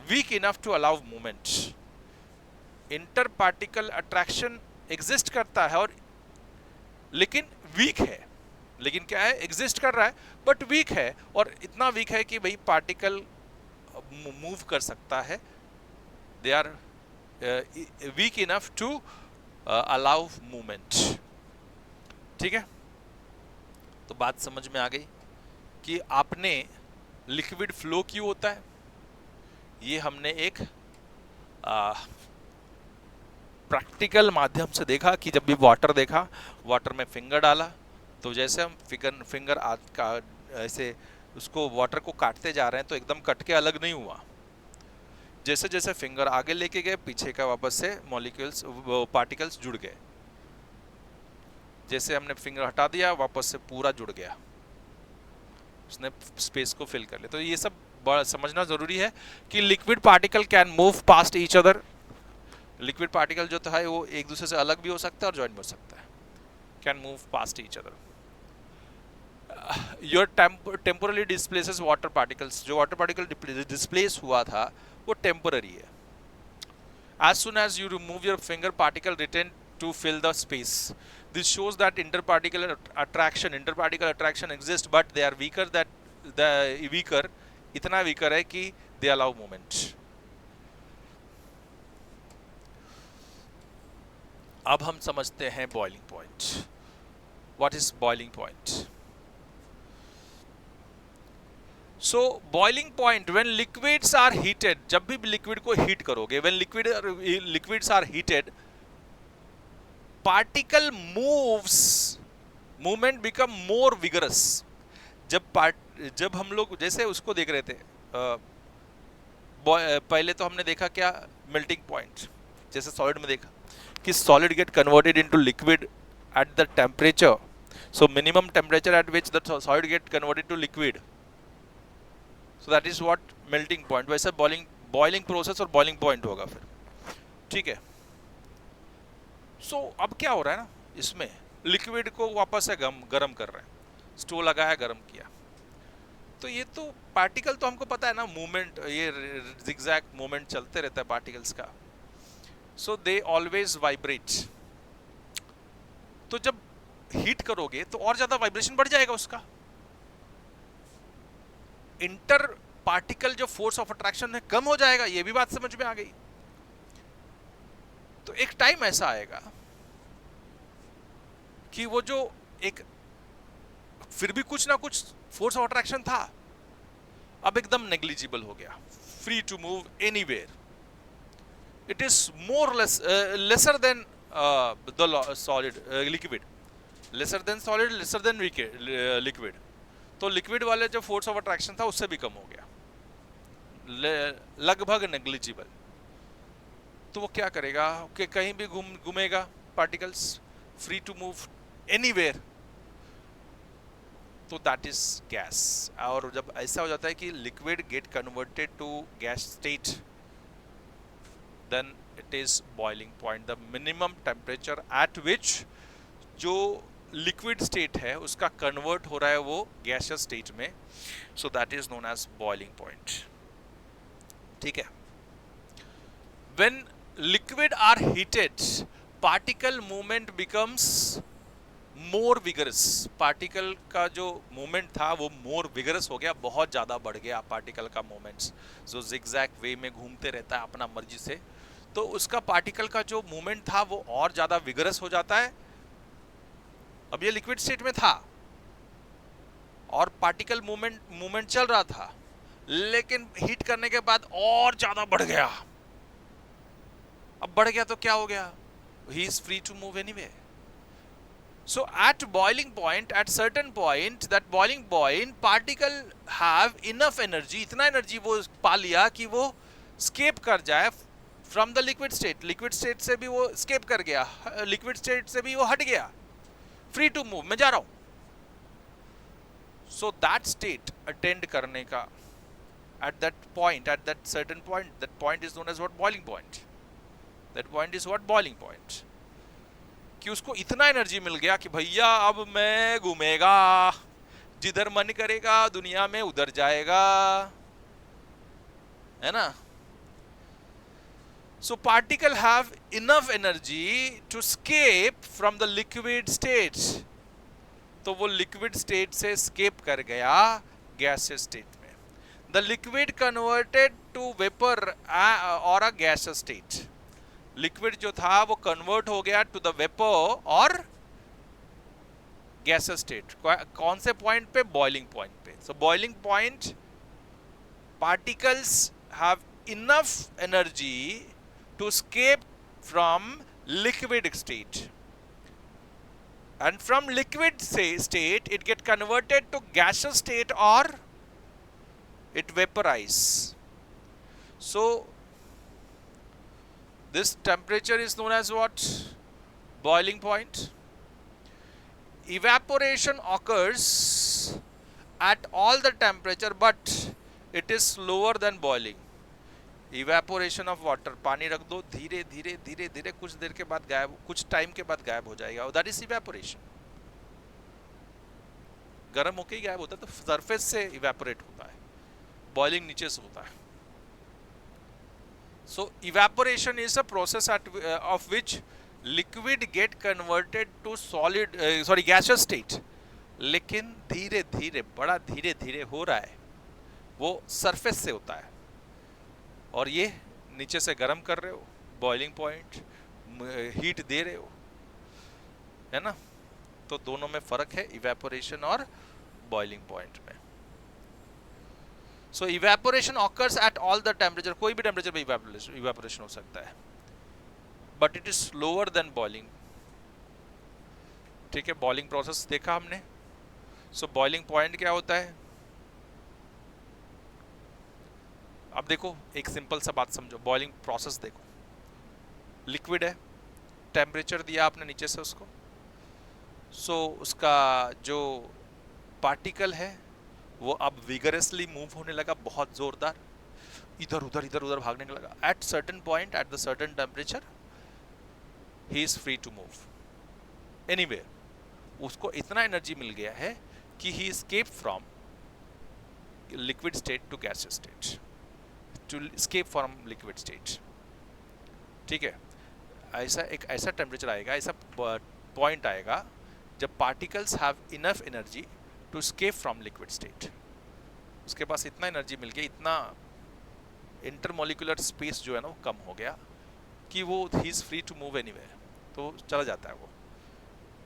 weak enough to allow movement. Interparticle attraction exist करता है और लेकिन वीक है, लेकिन क्या है? एग्जिस्ट कर रहा है बट वीक है, और इतना वीक है कि भाई पार्टिकल मूव कर सकता है। They are weak enough to allow movement, ठीक है। तो बात समझ में आ गई कि आपने लिक्विड फ्लो क्यों होता है, ये हमने एक प्रैक्टिकल माध्यम से देखा कि जब भी वाटर देखा, वाटर में फिंगर डाला तो जैसे हम फिंगर ऐसे उसको वाटर को काटते जा रहे हैं तो एकदम कट के अलग नहीं हुआ। जैसे जैसे फिंगर आगे लेके गए, पीछे का वापस से मॉलिक्यूल्स पार्टिकल्स जुड़ गए। जैसे हमने फिंगर हटा दिया, वापस से पूरा जुड़ गया, उसने स्पेस को फिल कर लिया। तो ये सब बड़ा समझना जरूरी है कि liquid particle can move past each other. Liquid particle जो है वो एक दूसरे से अलग भी हो सकता है और ज्वाइन भी हो सकता है। Can move past each other. Your temporarily displaces water particles. जो वाटर पार्टिकल डिस्प्लेस हुआ था वो टेम्पररी है। As soon as you remove your finger, particle return to fill the space. This shows that interparticular attraction exists, but they are weaker. इतना weaker है कि they allow movement. अब हम समझते हैं boiling point. What is boiling point? So boiling point, when liquids are heated, जब भी लिक्विड को हीट करोगे, when liquids are heated, particle movement become more vigorous। जब हम लोग जैसे उसको देख रहे थे, पहले तो हमने देखा क्या? Melting point. जैसे सॉलिड में देखा कि solid get converted into liquid at the temperature, so minimum temperature at which the solid get converted to liquid. So that is what melting point। वैसे boiling process और boiling point होगा फिर, ठीक है। So अब क्या हो रहा है ना, इसमें लिक्विड को वापस से गर्म कर रहे हैं। स्टोव लगाया, गर्म किया। तो ये तो पार्टिकल तो हमको पता है ना, मूवमेंट, ये जिगजैग मूवमेंट चलते रहता है पार्टिकल्स का। सो दे ऑलवेज वाइब्रेट। तो जब हीट करोगे तो और ज्यादा वाइब्रेशन बढ़ जाएगा उसका। इंटर पार्टिकल जो फोर्स ऑफ अट्रैक्शन है कम हो जाएगा, ये भी बात समझ में आ गई। तो एक टाइम ऐसा आएगा कि वो जो एक फिर भी कुछ ना कुछ फोर्स ऑफ अट्रैक्शन था, अब एकदम नेग्लिजिबल हो गया, free to move anywhere. It is more lesser than the solid liquid, lesser than solid, lesser than liquid. तो लिक्विड वाले जो फोर्स ऑफ अट्रैक्शन था उससे भी कम हो गया, लगभग नेग्लिजिबल। तो वो क्या करेगा कि कहीं भी घूमेगा particles, free to move anywhere. तो दैट इज गैस। और जब ऐसा हो जाता है कि liquid get converted to gas state, then it is boiling point, the minimum temperature at which जो लिक्विड स्टेट है उसका कन्वर्ट हो रहा है वो गैसियस स्टेट में। So that is known as boiling point. ठीक है। When liquid are heated, particle movement becomes more vigorous. Particle का जो मूवमेंट था वो मोर विगरस हो गया, बहुत ज्यादा बढ़ गया पार्टिकल का मूवमेंट्स, जो जिगजैग वे में घूमते रहता है अपना मर्जी से। तो उसका पार्टिकल का जो मूवमेंट था वो और ज्यादा विगरस हो जाता है। अब ये लिक्विड स्टेट में था और पार्टिकल मूवमेंट चल रहा था, लेकिन हीट करने के बाद और ज्यादा बढ़ गया। अब बढ़ गया तो क्या हो गया, he is free to move anyway. So at boiling point, at certain point, that boiling point particle have enough energy, इतना एनर्जी वो पा लिया कि वो स्केप कर जाए from the liquid state। Liquid state से भी वो स्केप कर गया, लिक्विड स्टेट से भी वो हट गया, फ्री टू मूव, मैं जा रहा हूं। So that state अटेंड करने का at that point, at that certain point, that point is known as what? Boiling point. That point is what? Boiling point. कि उसको इतना एनर्जी मिल गया कि भैया अब मैं घूमेगा, जिधर मन करेगा दुनिया में उधर जाएगा, है ना। So particle have enough energy to escape from the liquid state. तो वो लिक्विड स्टेट से स्केप कर गया गैसियस स्टेट में। The liquid converted to vapour और अ गैसियस स्टेट। लिक्विड जो था वो कन्वर्ट हो गया टू द वेपर और गैसियस स्टेट। कौन से पॉइंट पे? बॉइलिंग पॉइंट पे। So boiling point, particles have enough energy to escape from liquid state, and from liquid state it get converted to gaseous state और it vaporise. So this temperature is known as what? Boiling point. Evaporation occurs at all the temperature, but it is slower than boiling. Evaporation of water, पानी रख दो, धीरे धीरे धीरे धीरे कुछ देर के बाद गायब, कुछ टाइम के बाद गायब हो जाएगा, that is evaporation. गर्म होके ही गायब होता है, तो सरफेस से इवेपोरेट होता है, बॉइलिंग नीचे से होता है। So evaporation is a process of which liquid get converted to solid, gaseous state। लेकिन धीरे धीरे, बड़ा धीरे धीरे हो रहा है, वो सरफेस से होता है, और ये नीचे से गर्म कर रहे हो, बॉइलिंग पॉइंट, हीट दे रहे हो, है ना। तो दोनों में फर्क है, इवेपोरेशन और बॉइलिंग पॉइंट में। So evaporation occurs at all the temperature, कोई भी टेम्परेचर पे evaporation हो सकता है, but it is slower than boiling। ठीक है, बॉइलिंग प्रोसेस देखा हमने। So बॉइलिंग पॉइंट क्या होता है? अब देखो एक सिंपल सा बात समझो, बॉइलिंग प्रोसेस देखो, लिक्विड है, टेम्परेचर दिया आपने नीचे से उसको, सो उसका जो पार्टिकल है वो अब विगरसली मूव होने लगा, बहुत जोरदार, इधर उधर भागने लगा। At certain point, at the certain temperature, he is free to move anywhere. उसको इतना एनर्जी मिल गया है कि ही escape from liquid state to gaseous state, to escape from liquid state. ठीक है, ऐसा एक ऐसा टेम्परेचर आएगा, ऐसा पॉइंट आएगा जब particles have enough energy to escape from liquid state. उसके पास इतना एनर्जी मिल गया, इतना इंटरमोलिकुलर स्पेस जो है ना वो कम हो गया कि वो he is free to move anywhere, तो चला जाता है, वो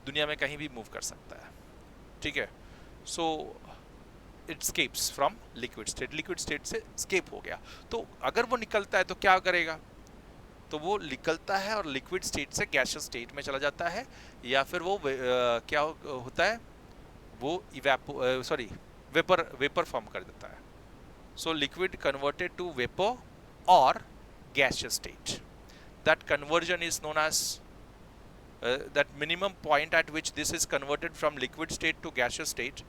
दुनिया में कहीं भी मूव कर सकता है. ठीक है, so it scapes from liquid state, liquid state से स्केप हो गया. तो अगर वो निकलता है तो क्या करेगा, तो वो निकलता है और लिक्विड स्टेट से गैसियस स्टेट में चला जाता है, या फिर वो क्या होता है, वो वेपर फॉर्म कर देता है. So liquid converted to vapour और gaseous state. That conversion is known as that minimum point at which this is converted from liquid state to gaseous state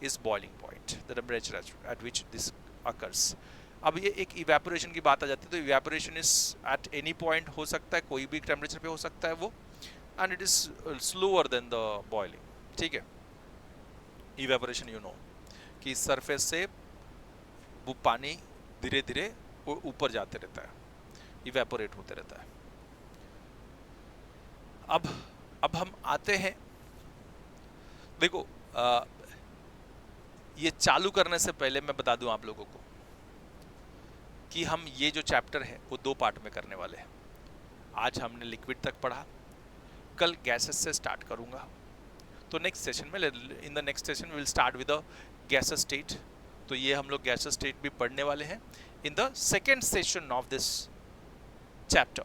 is boiling point, the temperature at which this occurs. अब ये एक evaporation की बात आ जाती है, तो evaporation is at any point हो सकता है, कोई भी टेम्परेचर पे हो सकता है वो, and it is slower than the boiling. ठीक है, evaporation you know कि सरफेस से वो पानी धीरे धीरे ऊपर जाते रहता है, इवेपोरेट होते रहता है. अब हम आते हैं, देखो ये चालू करने से पहले मैं बता दूं आप लोगों को कि हम ये जो चैप्टर है वो 2 पार्ट में करने वाले हैं. आज हमने लिक्विड तक पढ़ा, कल गैसेस से स्टार्ट करूंगा. तो नेक्स्ट सेशन में, in the next session will start with the gases state. तो ये हम लोग गैसेस स्टेट भी पढ़ने वाले हैं in the second session of this chapter.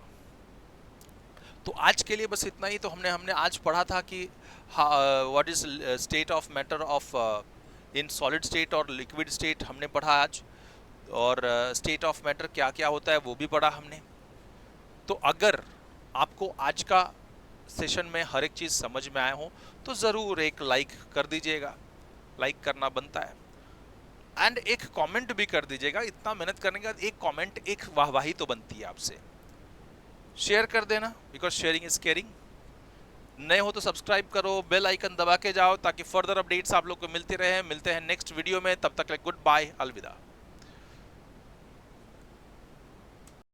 तो आज के लिए बस इतना ही. तो हमने आज पढ़ा था कि what is state of matter of in solid state और लिक्विड स्टेट हमने पढ़ा आज, और स्टेट ऑफ मैटर क्या क्या होता है वो भी पढ़ा हमने. तो अगर आपको आज का सेशन में हर एक चीज़ समझ में आया हो तो ज़रूर एक लाइक कर दीजिएगा, लाइक करना बनता है, एंड एक कमेंट भी कर दीजिएगा. इतना मेहनत करने के बाद एक कमेंट, एक वाहवाही तो बनती है आपसे. शेयर कर देना, बिकॉज शेयरिंग इज केयरिंग. नए हो तो सब्सक्राइब करो, बेल आइकन दबा के जाओ ताकि फर्दर अपडेट्स आप लोग को मिलते रहे. मिलते हैं नेक्स्ट वीडियो में, तब तक गुड बाय, अलविदा.